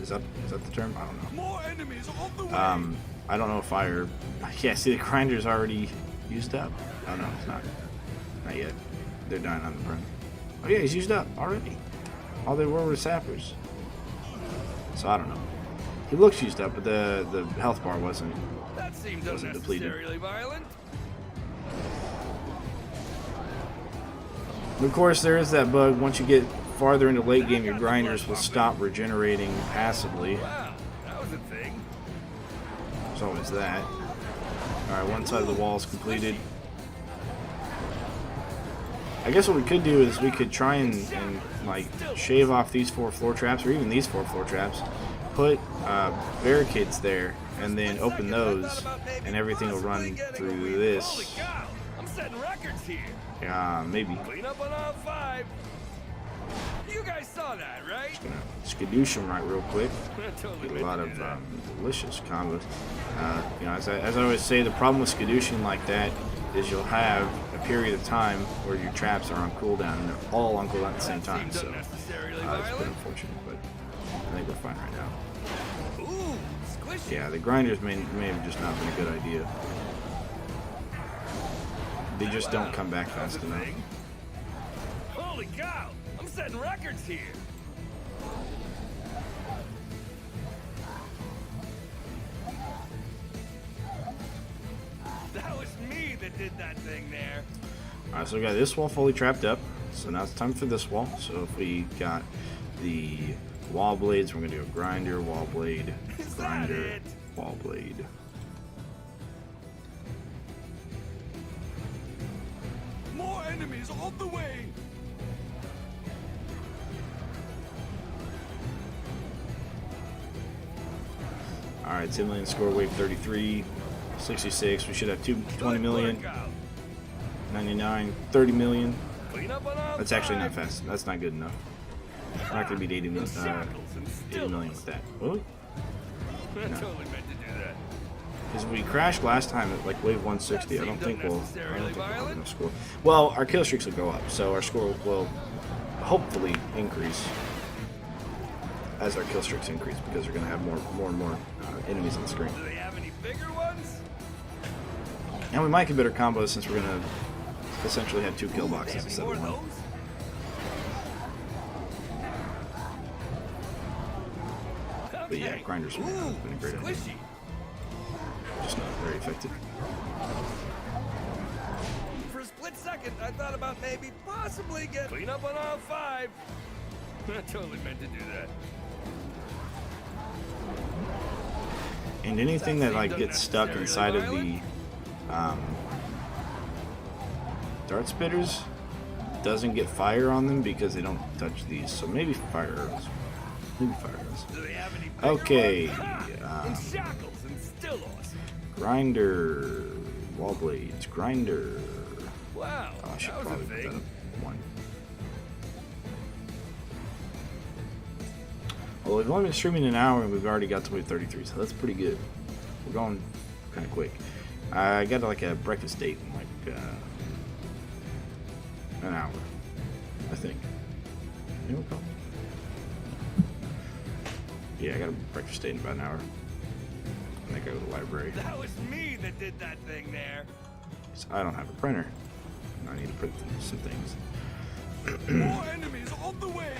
Is that the term? I don't know. More enemies on the way. I don't know if Fire. Yeah, see, the grinder's already used up. Oh no, it's not. Not yet. They're dying on the burn. Oh yeah, he's used up already. All they were sappers. So I don't know. He looks used up, but the health bar wasn't Depleted. depleted. Violent. Of course, there is that bug. Once you get farther into late game, your grinders will stop regenerating passively. Wow, that was a thing. There's always that. Alright, one side of the wall is completed. I guess what we could do is we could try and like shave off these 4 floor traps, or even these 4 floor traps, put barricades there, and then open those, and everything will run through this. Holy cow, I'm setting records here. Yeah, maybe. Clean up on all 5. You guys saw that, right? Just gonna skadoosh them right real quick. Totally Get a lot of meant to do that. delicious combos. You know, as I always say, the problem with skadooshing like that is you'll have a period of time where your traps are on cooldown, and they're all on cooldown at the same time. So Seems unnecessarily it's violent. been unfortunate, but I think we're fine right now. Ooh, squishy. Yeah, the grinders may have just not been a good idea. They just don't come back fast enough. Holy cow, I'm setting records here. That was me that did that thing there. Alright, so we got this wall fully trapped up. So now it's time for this wall. So if we got the wall blades, we're going to do a grinder, wall blade, Is that grinder, it? wall blade. More enemies on the way. Alright, 10 million score, wave 33, 66. We should have 20 million, 99, 30 million. Clean up on all That's actually 5. not fast. That's not good enough. We're not going to beat 80 million, Shackles and 80 million with that. Whoa. I totally meant to do that. Because we crashed last time at like wave 160. I don't think we'll have violent. enough score. Well, our kill streaks will go up, so our score will hopefully increase as our kill streaks increase, because we're going to have more and more enemies on the screen. Do they have any bigger ones? And we might get better combos since we're going to essentially have 2 kill boxes Have any instead more of of 1. those? But yeah, grinders have been a great idea. Squishy. Just not very effective. For a split second, I thought about maybe possibly get clean up on all 5. I totally meant to do that. And anything that like gets stuck inside of the dart spitters doesn't get fire on them because they don't touch these. So maybe fire arrows. Maybe fire arrows. Do they have any bigger Okay. ones? Ha! And shackles and stillos. Grinder. Wall blades. Grinder. Wow, Oh, I should that was a probably put that thing. up 1. Well, we've only been streaming an hour and we've already got to wave 33, so that's pretty good. We're going kind of quick. I got like a breakfast date in like an hour, I think. You know what? Yeah, I got a breakfast date in about an hour. I think I go to the library. That was me that did that thing there. So I don't have a printer. I need to print some things. More enemies on the way.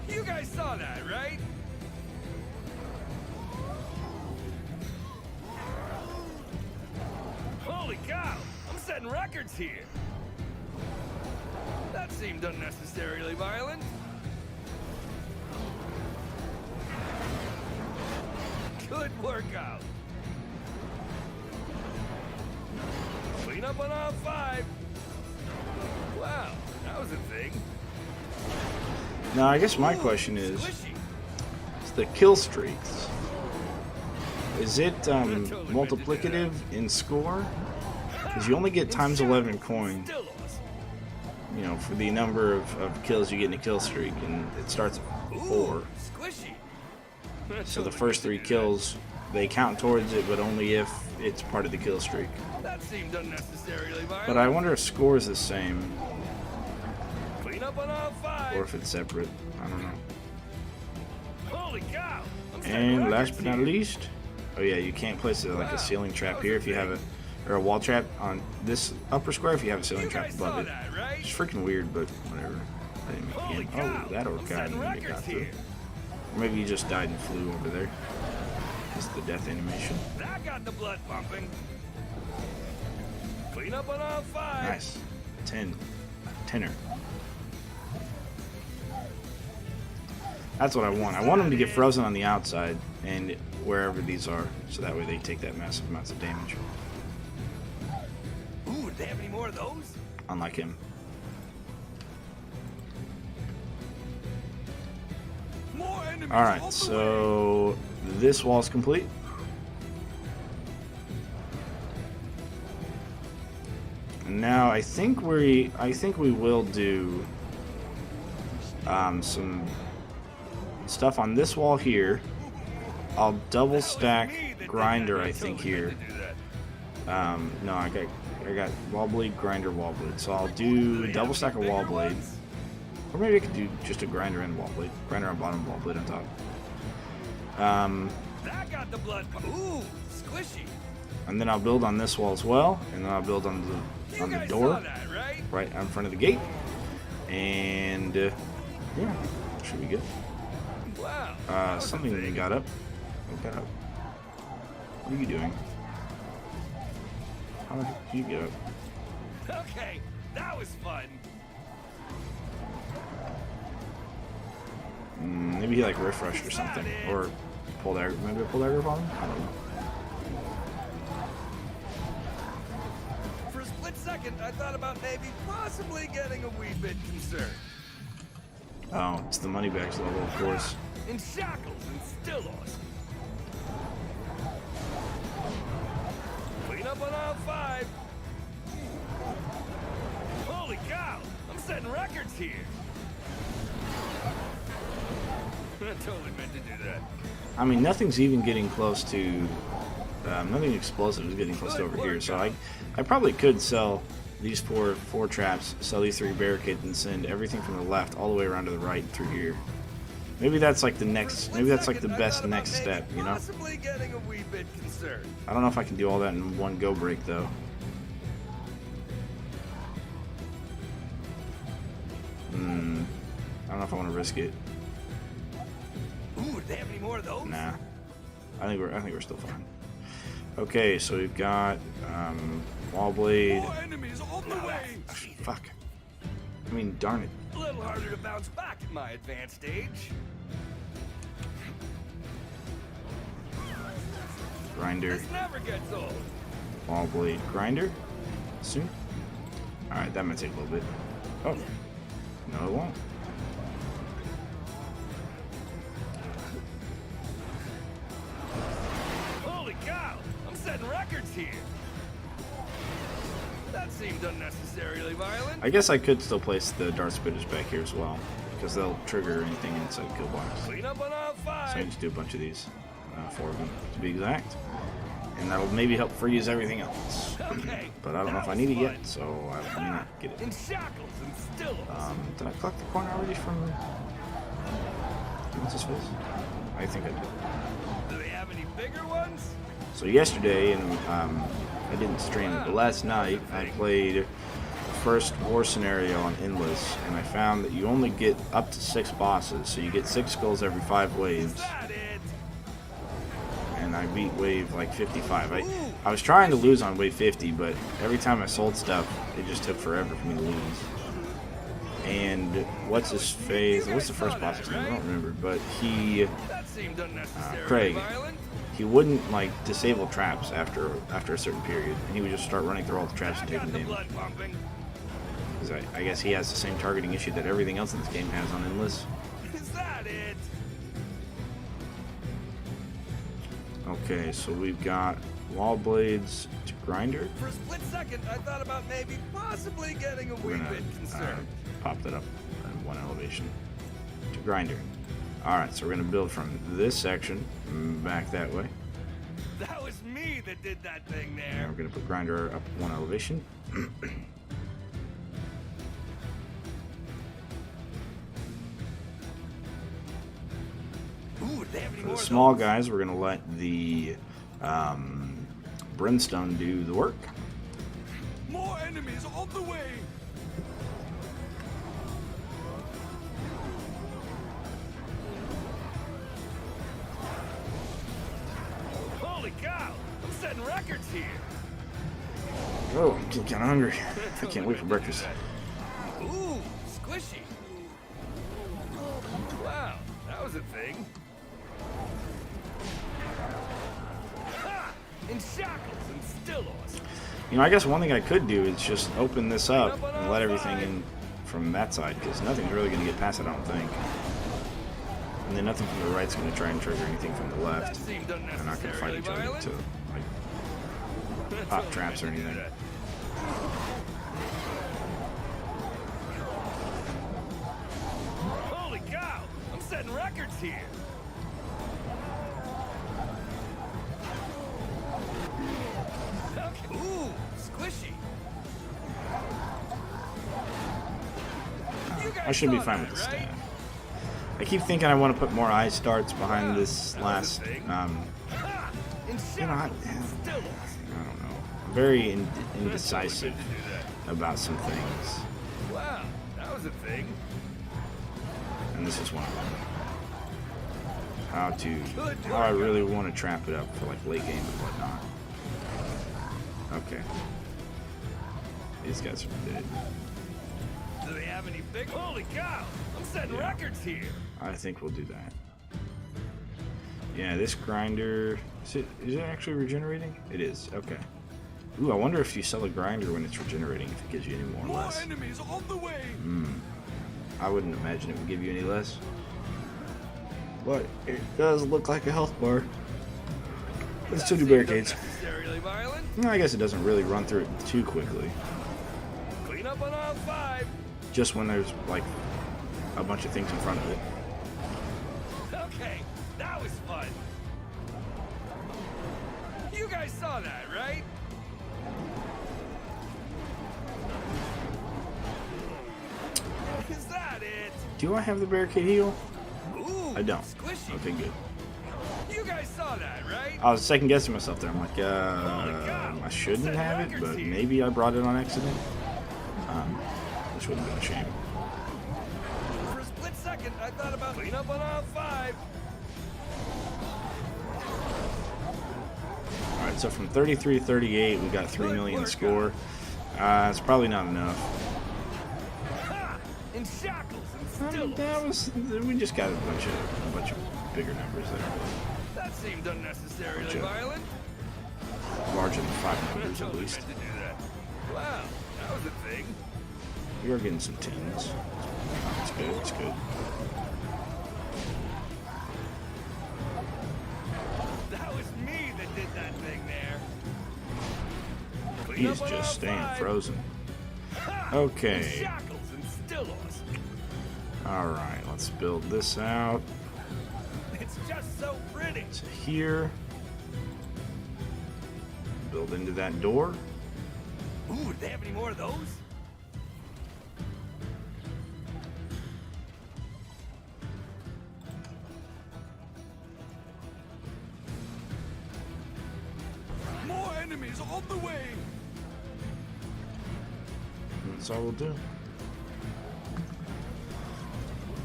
You guys saw that, right? Holy cow! I'm setting records here. That seemed unnecessarily violent. Good workout. Clean up on all 5. Wow, that was a thing. Now, I guess my question is the kill streaks. Is it multiplicative in score? Because you only get times 11 coin, you know, for the number of kills you get in a kill streak, and it starts at 4. So the first 3 kills, they count towards it, but only if it's part of the kill streak. That seemed unnecessarily violent. But I wonder if score is the same, Clean up on all 5. or if it's separate. I don't know. Holy cow! I'm setting And last records but not here. least, oh yeah, you can't place like a ceiling trap here if you have or a wall trap on this upper square if you have a ceiling You trap guys above saw it. that, right? It's freaking weird, but whatever. I didn't make it Holy in. cow! Oh, that orc I'm guy setting didn't make it records through. here. Or maybe he just died and flew over there. That's the death animation. That got the blood pumping. Clean up on all 5. Nice. 10. Tenner. That's what I want. I want them to get frozen on the outside and wherever these are, so that way they take that massive amounts of damage. Ooh, do they have any more of those? Unlike him. More enemies on Alright, the so this wall's complete. And now I think we will do some stuff on this wall here. I'll double stack grinder, I think, here. No, I got wall blade, grinder, wall blade. So I'll do double stack of wall blade. Or maybe I could do just a grinder and wall blade. Grinder on bottom, wall blade on top. That got the blood pump. Ooh, squishy. And then I'll build on this wall as well. And then I'll build on the You guys door saw that, right? right in front of the gate. And yeah, should be good. Wow. that was a Something thing. got up. What got up? What are you doing? How the heck did you get up? Okay, that was fun. Maybe he like refreshed or something, or pulled aggro. Maybe I pulled aggro on him. I don't know. For a split second, I thought about maybe possibly getting a wee bit concerned. Oh, it's the money bags level, of course. In shackles and still awesome. Clean up on all 5. Holy cow! I'm setting records here. I totally meant to do that. I mean, nothing's even getting close to. Nothing explosive is getting close to over here. So I probably could sell these four traps, sell these 3 barricades, and send everything from the left all the way around to the right through here. Maybe that's like the next. Maybe that's like the best next step. You know. Possibly getting a wee bit concerned. I don't know if I can do all that in one go break though. I don't know if I want to risk it. Ooh, do they have any more of those? Nah. I think we're still fine. Okay, so we've got wall blade. More enemies on the way. Fuck. I mean, darn it. A little harder to bounce back at my advanced age. Grinder, This never gets old. wall blade, grinder. Soon. All right, that might take a little bit. Oh, no, it won't. Holy cow! I'm setting records here. That seemed unnecessarily violent. I guess I could still place the dart spitters back here as well, because they'll trigger anything inside kill box. Clean up on all So I 5. just do a bunch of these, 4 of them to be exact, and that'll maybe help freeze everything else. Okay. But I don't know if I need it yet, so I may not get In it. shackles and still awesome. Did I collect the coin already from? What's his face? I think I did. Do they have any bigger ones? So yesterday in I didn't stream it, but last night I played first war scenario on Endless, and I found that you only get up to 6 bosses, so you get 6 skulls every 5 waves. And I beat wave like 55. I was trying to lose on wave 50, but every time I sold stuff, it just took forever for me to lose. And what's his face? What's the first boss's name? I don't remember, but he, Craig, he wouldn't like disable traps after a certain period, and he would just start running through all the traps and taking damage. Because I guess he has the same targeting issue that everything else in this game has on Endless. Is that it? Okay, so we've got wall blades to grinder. For a split second, I thought about maybe possibly getting a We're wee gonna bit concerned. pop that up in 1 elevation to grinder. Alright, so we're gonna build from this section back that way. That was me that did that thing And there. we're gonna put grinder up 1 elevation. Ooh, they have any For more the of small those? guys, we're gonna let the brimstone do the work. More enemies on the way. Holy cow! I'm setting records here. Oh, I'm getting kind of hungry. I can't wait for breakfast. Ooh, squishy. Wow, that was a thing. Ha! In shackles and still awesome. You know, I guess one thing I could do is just open this up and let everything in from that side, because nothing's really going to get past it, I don't think. And then nothing from the right's going to try and trigger anything from the That left. seemed They're not going to fight unnecessarily each other violent. to like That's pop only traps or meant to do anything. that. Holy cow! I'm setting records here. Okay. Ooh, squishy. You guys I should be saw fine that, with the right? staff. I keep thinking I want to put more eye starts behind this That was a last. thing. I In You know, shackles and still awesome. don't know. I'm very indecisive about some things, Wow, that was a thing. and this is one of them. How I really want to trap it up for like late game and whatnot. Okay. These guys are dead. Do they have any big? Holy cow! I'm setting Yeah. records here. I think we'll do that. Yeah, this grinder... Is it actually regenerating? It is. Okay. Ooh, I wonder if you sell a grinder when it's regenerating, if it gives you any more or More less. enemies on the way. I wouldn't imagine it would give you any less. But it does look like a health bar. Let's still do barricades. Unnecessarily violent. I guess it doesn't really run through it too quickly. Clean up on aisle 5. Just when there's, like, a bunch of things in front of it. Okay, that was fun. You guys saw that, right? Is that it? Do I have the barricade heal? Ooh, I don't. Squishy. Okay, good. You guys saw that, right? I was second guessing myself there. I'm like, cow. I shouldn't Set have it, records but here. maybe I brought it on accident. Which wouldn't have been a shame. For a split second, I thought about clean up on aisle 5. Alright, so from 33 to 38, we got 3 million score. It's probably not enough. Ha! In shackles and still. That was, we just got a bunch of bigger numbers there. That seemed unnecessarily Bunch of- violent. Larger than 5 numbers at Totally least. meant to do that. Wow, that was a thing. We are getting some tins. It's good, it's good. That was me that did that thing there. Clean He's up on just aisle staying 5. frozen. Ha! Okay. In shackles and still awesome. Alright, let's build this out. It's just so pretty. To here. Build into that door. Ooh, do they have any more of those? More enemies on the way. That's all we'll do.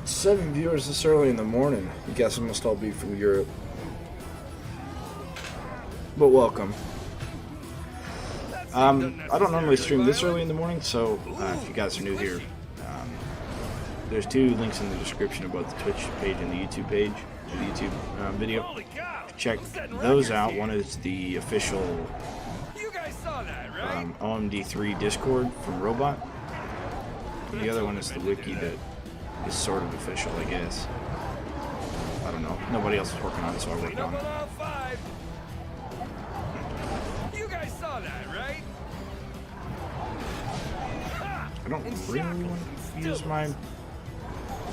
7 viewers this early in the morning. You guys must all be from Europe. But welcome. I don't normally stream this early in the morning, so if you guys are new here, there's 2 links in the description about the Twitch page and the YouTube page, the YouTube video. Check those out. One is the official OMD3 Discord from Robot. The other one is the wiki that is sort of official, I guess. I don't know. Nobody else is working on it, so I worked on it. You guys saw that, right? I don't really want to use my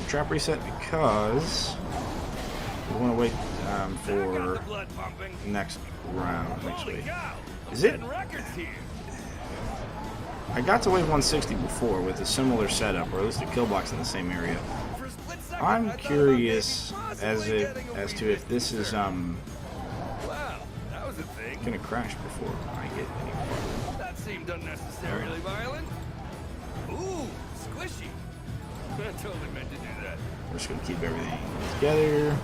trap reset because we want to wait for next round, next week. Is it? I got to wave 160 before with a similar setup, or at least a kill box in the same area. I'm curious as to if this is gonna crash before I get any farther. That seemed unnecessarily violent. Ooh, squishy. I totally meant to do that. We're just gonna keep everything together.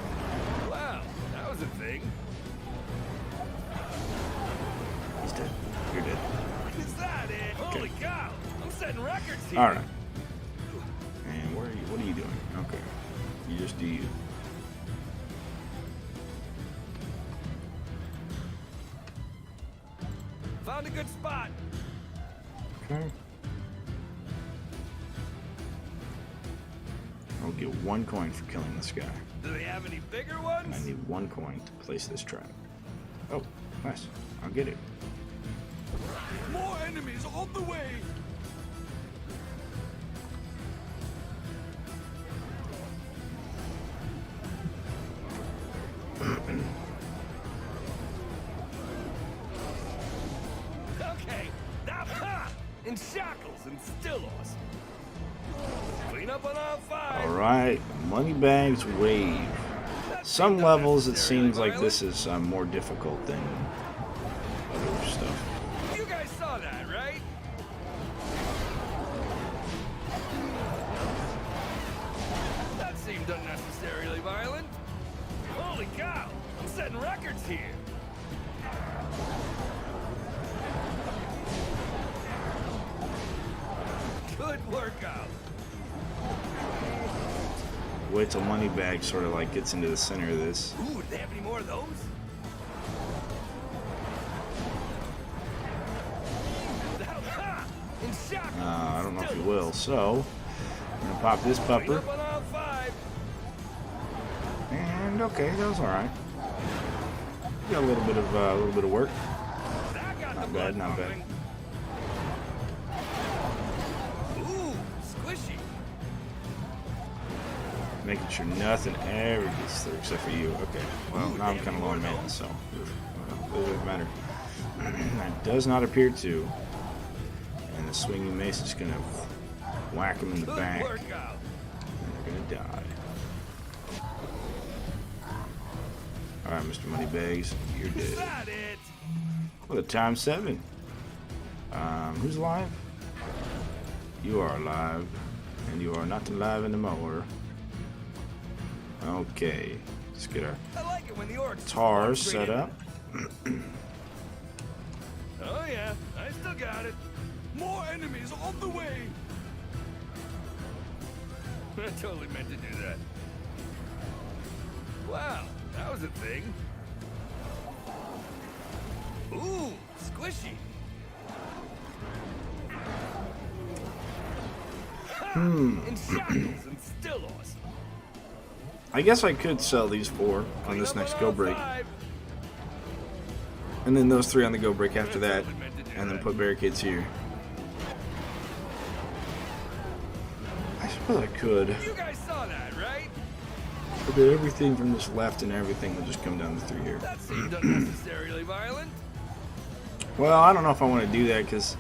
Wow, that was a thing. He's dead. You're dead. Is that it? Okay. Holy cow! I'm setting records here. All right. And where are you? What are you doing? Okay. You just do you. Found a good spot. Okay. I'll get 1 coin for killing this guy. Do they have any bigger And ones? I need 1 coin to place this trap. Oh, nice. I'll get it. More enemies on the way. Okay, now in shackles and still awesome. Clean up on all 5. Alright, Moneybags Wave. Some levels it seems like this is more difficult than other stuff. You guys saw that, right? That seemed unnecessarily violent. Holy cow! I'm setting records here. Good workout. Wait till Moneybag sort of like gets into the center of this. Ooh, do they have any more of those? I don't know if he will, so I'm gonna pop this pupper. And okay, that was all right. Got a little bit of work. Not bad, not bad. Ooh, squishy. Making sure nothing ever gets through except for you. Okay, well now I'm kind of low on mana, so it doesn't matter. That does not appear to. And the swinging mace is gonna whack him in the back. And they're gonna die. Alright, Mr. Moneybags, you're dead. Well, time 7. Who's alive? You are alive. And you are not alive anymore. Okay. Let's get our tars set up. Oh yeah, I still got it. More enemies on the way. I totally meant to do that. Wow, that was a thing. Ooh, squishy. In shackles and still awesome. I guess I could sell these 4 on this next go break. And then those 3 on the go break after that. And then put barricades here. I suppose I could. You guys saw that, right? But then everything from this left and everything will just come down through here. That seemed unnecessarily violent. Well, I don't know if I want to do that because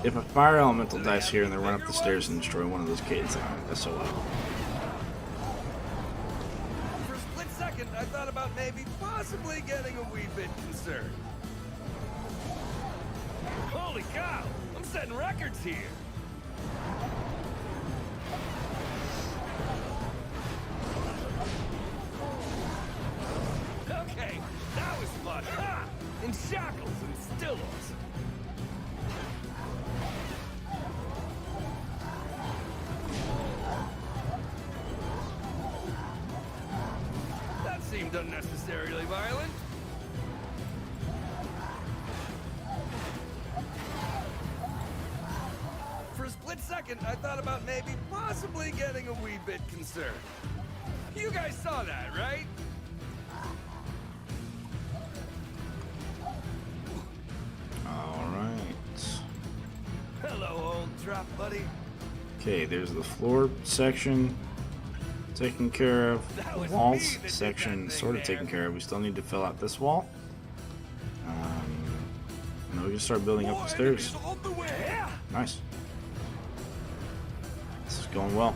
if a fire elemental dies here and they run up the stairs and destroy one of those gates, I'm SOL. For a split second, I thought about maybe possibly getting a wee bit concerned. Holy cow! I'm setting records here. Okay, that was fun. Ha! In shackles and stills. That seemed unnecessarily violent. For a split second, I thought about maybe possibly getting a wee bit concerned. You guys saw that, right? Alright. Hello, old trap buddy. Okay, there's the floor section taken care of. That The was walls me that did section that thing sort of there. taken care of. We still need to fill out this wall. And then we can start building up the stairs. More enemies on the way. Yeah. Nice. This is going well.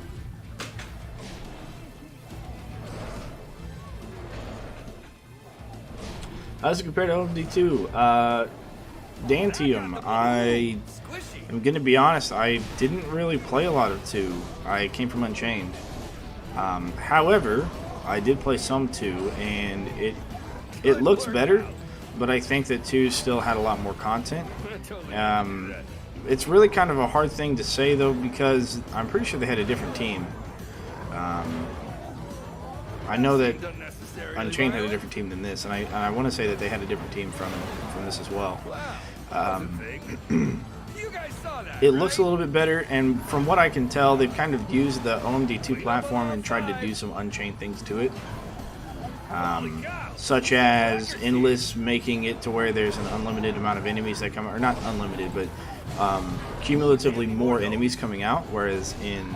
How does it compare to OMD2? Dantium, I Squishy. am going to be honest, I didn't really play a lot of 2. I came from Unchained. However, I did play some 2, and it looks better, but I think that 2 still had a lot more content. It's really kind of a hard thing to say, though, because I'm pretty sure they had a different team. I know that Unchained had a different team than this, and I want to say that they had a different team from this as well. You guys saw that, It looks a right? little bit better, and from what I can tell, they've kind of used the OMD2 platform and tried to do some Unchained things to it. Such as Endless, making it to where there's an unlimited amount of enemies that come out, or not unlimited, but cumulatively more enemies coming out, whereas in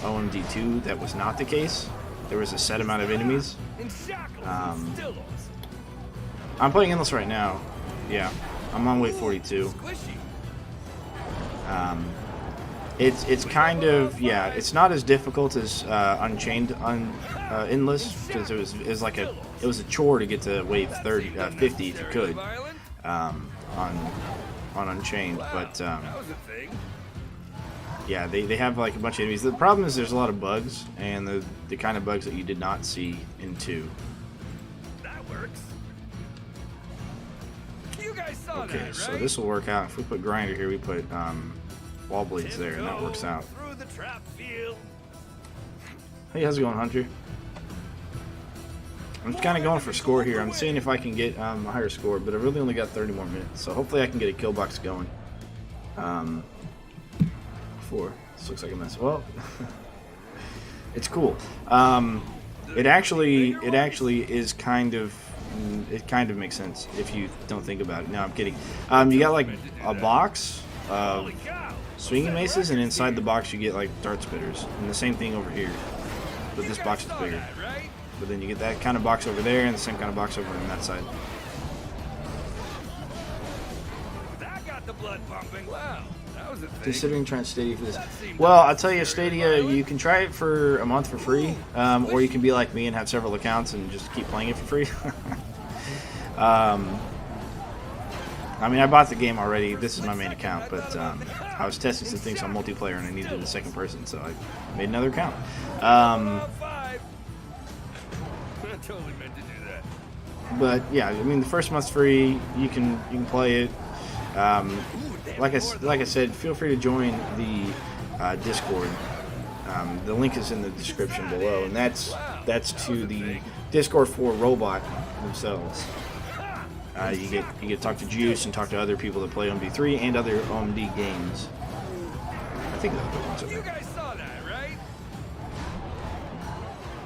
OMD2 that was not the case. There was a set amount of enemies. In shackles and stills. I'm playing Endless right now. Yeah, I'm on wave 42. Squishy. It's kind of, yeah, it's not as difficult as Unchained Endless, because it was like it was a chore to get to wave 50 if you could on Unchained, but That was a thing. yeah, they have like a bunch of enemies. The problem is there's a lot of bugs, and the kind of bugs that you did not see in 2. That works. You guys saw Okay, that, right? so this will work out. If we put Grinder here, we put wall blades there, and that works out. Through the trap field. Hey, how's it going, Hunter? I'm just kind of going for score here. I'm seeing if I can get a higher score, but I really only got 30 more minutes, so hopefully I can get a kill box going. 4. This looks like a mess. Well, it's cool. It actually is kind of. It kind of makes sense if you don't think about it. No, I'm kidding. You got like a box of Holy cow. swinging maces, and inside the box you get like dart spitters, and the same thing over here. But this box is bigger. That, right? But then you get that kind of box over there, and the same kind of box over on that side. That got the blood pumping. Wow. That was a thing. Considering trying Stadia for this. Well, I'll tell you, Stadia, you can try it for a month for free, or you can be like me and have several accounts and just keep playing it for free. I mean, I bought the game already. This is my main account, but I was testing some things on multiplayer, and I needed a second person, so I made another account. Five. I totally meant to do that. But yeah, I mean, the first month's free. You can play it. Like I said, feel free to join the Discord. The link is in the description below, and that's to the Discord for Robot themselves. You get to talk to Juice and talk to other people that play OMD3 and other OMD games. I think the other ones are You there. guys saw that, right?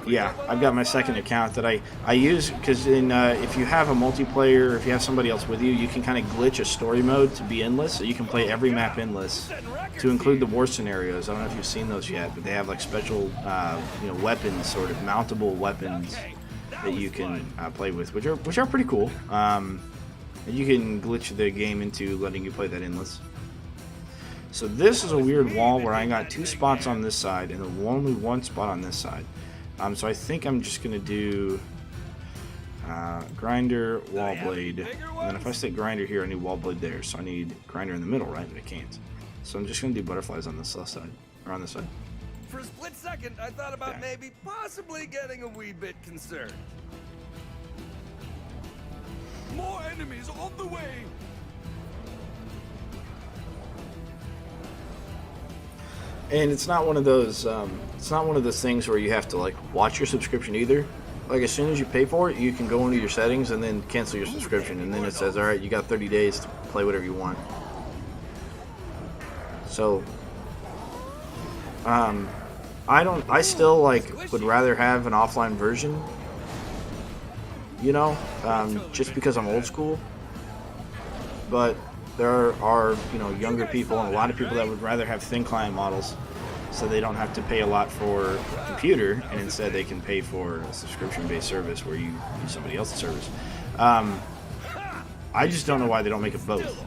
Yeah, I've got my second account that I use because if you have a multiplayer, if you have somebody else with you, you can kind of glitch a story mode to be endless, so you can play every map endless, to include the war scenarios. I don't know if you've seen those yet, but they have like special, weapons, sort of mountable weapons that you can play with, which are pretty cool. And you can glitch the game into letting you play that endless. So this is a weird wall where I got 2 spots on this side and only 1 spot on this side. So I think I'm just gonna do grinder, wall blade, and then if I stick grinder here, I need wall blade there. So I need grinder in the middle, right? But I can't. So I'm just gonna do butterflies on this left side, or on this side. For a split second, I thought about Yeah. maybe possibly getting a wee bit concerned. More enemies on the way. And it's not one of those. It's not one of those things where you have to like watch your subscription either. Like as soon as you pay for it, you can go into your settings and then cancel your subscription, and then it says, "All right, you got 30 days to play whatever you want." So, I still like would rather have an offline version. You know, just because I'm old school. But there are, you know, younger people and a lot of people that would rather have thin client models, so they don't have to pay a lot for a computer, and instead they can pay for a subscription-based service where you use somebody else's service. I just don't know why they don't make it both.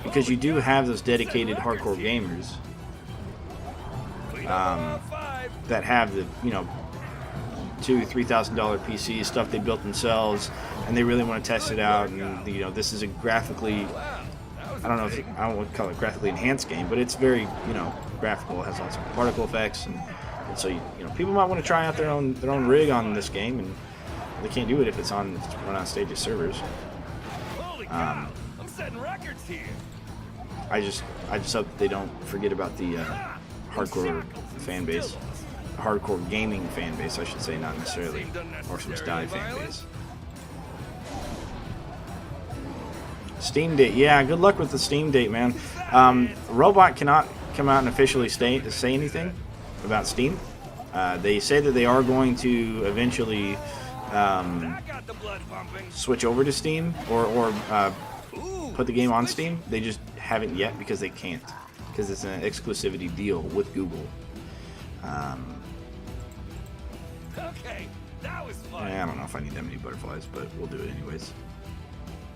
Because you do have those dedicated hardcore gamers that have the, you know, $2,000-$3,000 PC stuff they built themselves, and they really want to test it out. And you know, this is a graphically, I don't know if I don't want to call it graphically enhanced game, but it's very, you know, graphical. It has lots of particle effects, and so you know, people might want to try out their own rig on this game, and they can't do it if it's run on Stadia servers. Holy cow! I'm setting records here. I just hope they don't forget about the hardcore fan base. Hardcore gaming fan base, I should say, not necessarily Orcs Must Die fan base. Steam date, yeah, good luck with the Steam date, man. Robot cannot come out and officially say anything about Steam. They say that they are going to eventually switch over to Steam or put the game on Steam. They just haven't yet because they can't, because it's an exclusivity deal with Google. Okay, that was fun. I don't know if I need that many butterflies, but we'll do it anyways.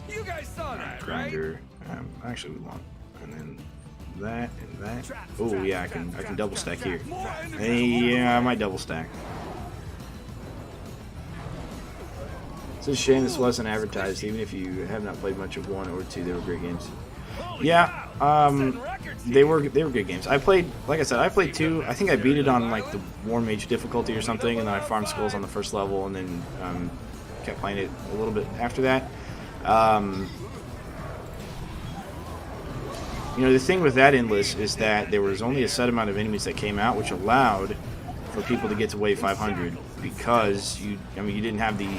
You guys saw that, Grinder. Actually, we won't. And then that and that. Oh yeah, I can double stack here. Yeah, I might double stack. It's a shame this wasn't advertised. Even if you have not played much of 1 or 2, they were great games. Yeah, they were good games. I played, like I said, I played 2. I think I beat it on like the War Mage difficulty or something, and then I farmed skulls on the first level, and then kept playing it a little bit after that. You know, the thing with that endless is that there was only a set amount of enemies that came out, which allowed for people to get to wave 500, because you didn't have the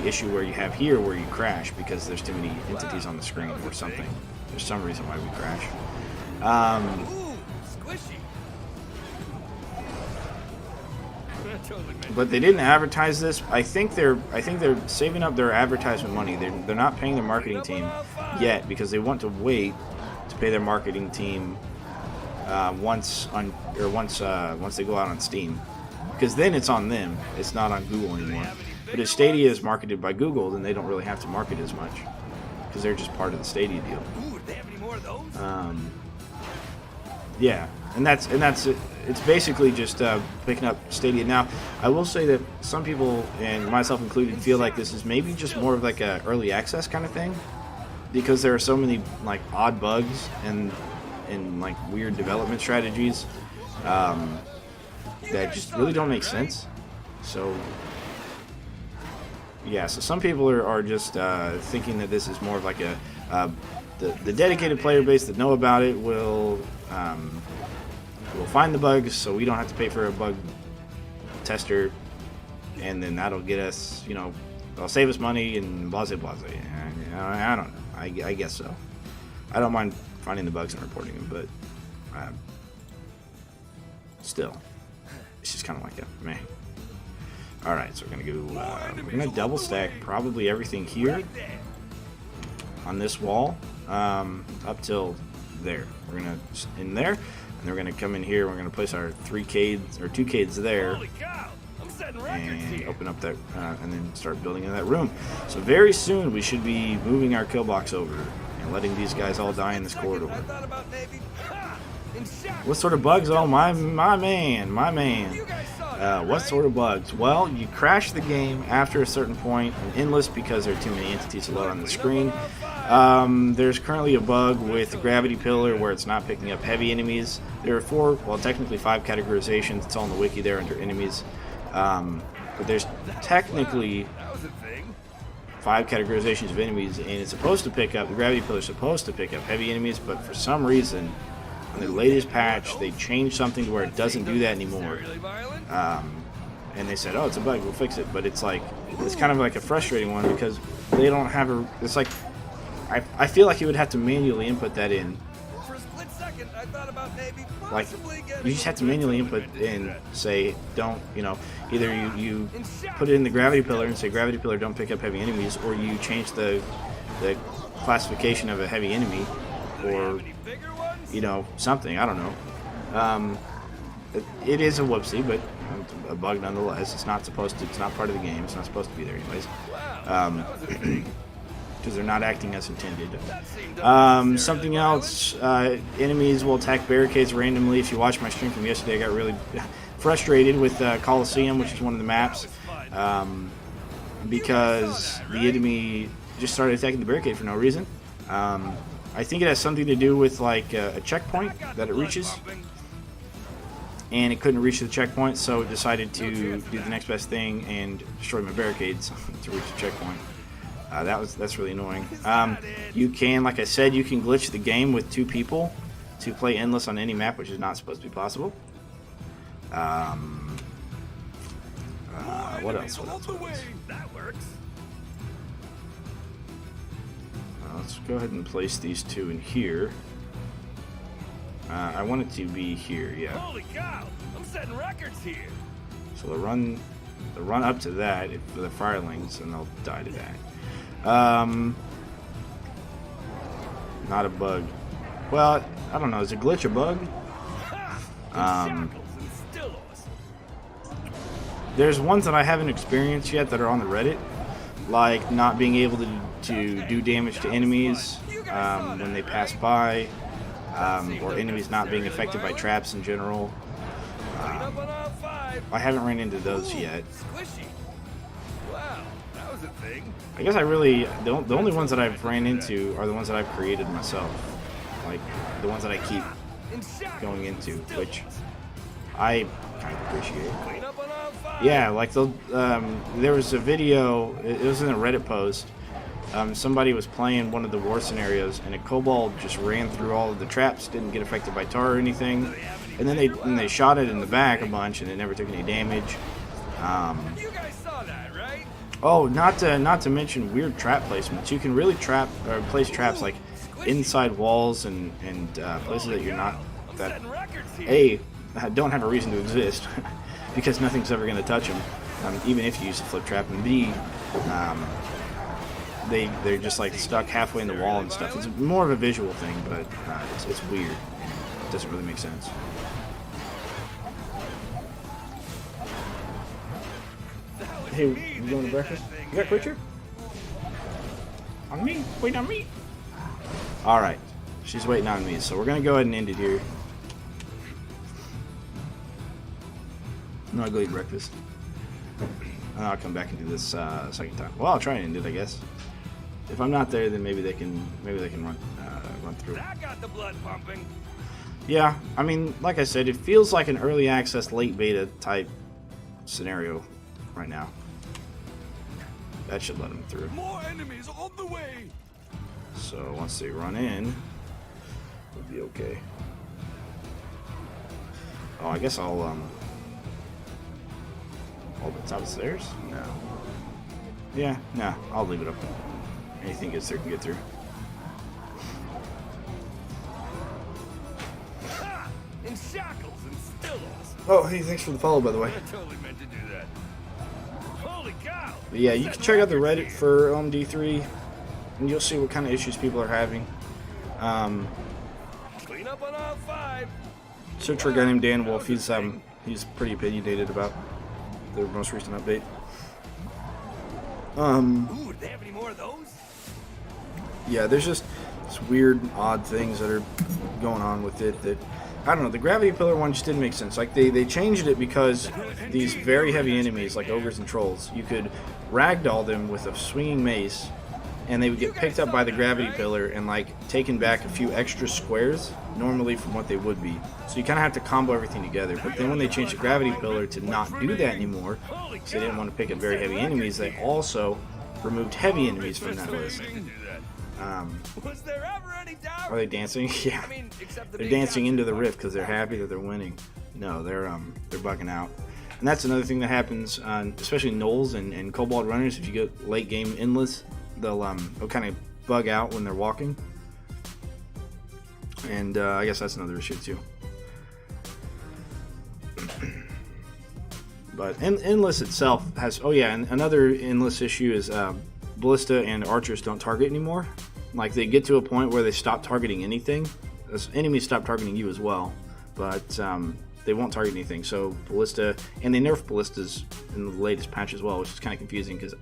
issue where you have here where you crash because there's too many entities on the screen or something. There's some reason why we crash. But they didn't advertise this. I think they're saving up their advertisement money. They're not paying their marketing team yet because they want to wait to pay their marketing team once they go out on Steam, because then it's on them. It's not on Google anymore. But if Stadia is marketed by Google, then they don't really have to market as much because they're just part of the Stadia deal. Yeah, and that's it. It's basically just picking up Stadia. Now, I will say that some people, and myself included, feel like this is maybe just more of like a early access kind of thing, because there are so many like odd bugs and like weird development strategies that just really don't make sense. So yeah, so some people are just thinking that this is more of like the dedicated player base that know about it will find the bugs, so we don't have to pay for a bug tester, and then that'll get us, you know, it'll save us money and blah blah blah. I don't know. I guess so. I don't mind finding the bugs and reporting them, but still, it's just kind of like a meh. All right, so we're gonna double stack probably everything here on this wall up till there. We're gonna in there, and then we're gonna come in here. We're gonna place our 3 cades or 2 cades there, and open up that, and then start building in that room. So very soon we should be moving our kill box over and letting these guys all die in this corridor. What sort of bugs? Oh, my man. What sort of bugs? Well, you crash the game after a certain point in endless because there are too many entities to load on the screen. There's currently a bug with the gravity pillar where it's not picking up heavy enemies. There are 4, well, technically 5 categorizations. It's all in the wiki there under enemies. But there's technically 5 categorizations of enemies, and it's supposed to pick up, the gravity pillar is supposed to pick up heavy enemies, but for some reason, in the latest patch, they changed something to where it doesn't do that anymore. And they said, oh, it's a bug, we'll fix it. But it's like, it's kind of like a frustrating one because they don't have a, it's like, I feel like you would have to manually input that in. For a split second, I thought about maybe Like, you just have to manually input and say, don't, you know, either you put it in the gravity pillar and say gravity pillar don't pick up heavy enemies, or you change the classification of a heavy enemy, or, you know, something, I don't know. It is a whoopsie, but a bug nonetheless. It's not supposed to, it's not part of the game, it's not supposed to be there anyways. Because they're not acting as intended. Something else, enemies will attack barricades randomly. If you watch my stream from yesterday, I got really frustrated with Coliseum, which is one of the maps, because the enemy just started attacking the barricade for no reason. I think it has something to do with like a checkpoint that it reaches, and it couldn't reach the checkpoint, so it decided to do the next best thing and destroy my barricades to reach the checkpoint. That's really annoying. You can, like I said, you can glitch the game with 2 people to play endless on any map, which is not supposed to be possible. What else? That works. Let's go ahead and place these 2 in here. I want it to be here, yeah. Holy cow! I'm setting records here. So they'll run up to that for the firelings, and they'll die to that. Not a bug. Well, I don't know. Is a glitch a bug? There's ones that I haven't experienced yet that are on the Reddit, like not being able to do damage to enemies when they pass by, or enemies not being affected by traps in general. I haven't ran into those yet. I guess the only ones that I've ran into are the ones that I've created myself, like the ones that I keep going into, which I kind of appreciate. Yeah, like there was a video, it was in a Reddit post, somebody was playing one of the war scenarios, and a kobold just ran through all of the traps, didn't get affected by tar or anything, and then they shot it in the back a bunch, and it never took any damage. You guys saw that, right? Oh, not to mention weird trap placements. You can really place traps like inside walls and places that you're not that don't have a reason to exist, because nothing's ever going to touch them, even if you use a flip trap. And B, they're just like stuck halfway in the wall and stuff. It's more of a visual thing, but it's weird. It doesn't really make sense. Hey, you going to breakfast? You got quicker? On me? Wait on me? Alright. She's waiting on me, so we're going to go ahead and end it here. No, I'll go eat breakfast. And I'll come back and do this second time. Well, I'll try and end it, I guess. If I'm not there, then maybe they can run through. That got the blood pumping. Yeah, I mean, like I said, it feels like an early access, late beta type scenario right now. That should let them through. More enemies on the way. So once they run in, we'll be okay. Oh, I guess I'll hold the top of the stairs? No. Yeah, no, I'll leave it open. Anything gets there can get through. Ha! In shackles and still awesome. Oh, hey, thanks for the follow, by the way. I totally meant to do that. Holy cow! But yeah, you can check out the Reddit for OMD3, and you'll see what kind of issues people are having. Clean up on all 5. Search for a guy named Dan Wolf. He's pretty opinionated about the most recent update. Ooh, do they have any more of those? Yeah, there's just weird, odd things that are going on with it that, I don't know, the gravity pillar one just didn't make sense. Like, they changed it because these very heavy enemies, like ogres and trolls, you could ragdoll them with a swinging mace, and they would get picked up by the gravity pillar and like taken back a few extra squares normally from what they would be. So you kind of have to combo everything together. But then when they changed the gravity pillar to not do that anymore, so they didn't want to pick up very heavy enemies, they also removed heavy enemies from that list. Are they dancing? Yeah, they're dancing into the rift because they're happy that they're winning. No, they're bugging out. And that's another thing that happens, especially gnolls and kobold runners. If you get late game endless, they'll kind of bug out when they're walking. And I guess that's another issue too. But endless itself has, oh yeah, and another endless issue is ballista and archers don't target anymore. Like they get to a point where they stop targeting anything. As enemies stop targeting you as well, but they won't target anything. So ballista, and they nerf ballistas in the latest patch as well, which is kind of confusing because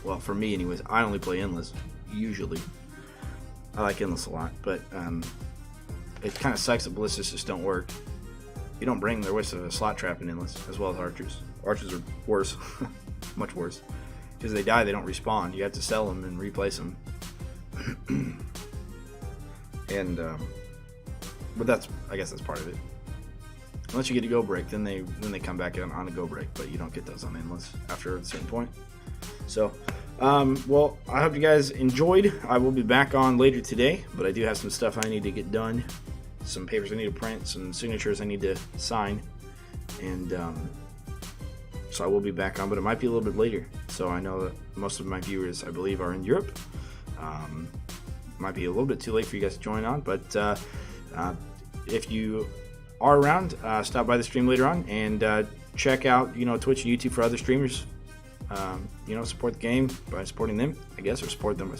well, for me anyways, I only play endless usually. I like endless a lot, but it kind of sucks that ballistas just don't work. You don't bring the waste of a slot trap in endless, as well as archers. Archers are worse, much worse, because they die, they don't respawn. You have to sell them and replace them. And but I guess that's part of it. Unless you get a go break, then they come back on a go break, but you don't get those on endless after a certain point. So, well, I hope you guys enjoyed. I will be back on later today, but I do have some stuff I need to get done, some papers I need to print, some signatures I need to sign, and so I will be back on, but it might be a little bit later. So I know that most of my viewers, I believe, are in Europe. Might be a little bit too late for you guys to join on, but if you are around, stop by the stream later on and check out, Twitch and YouTube for other streamers. Support the game by supporting them, I guess, or support them by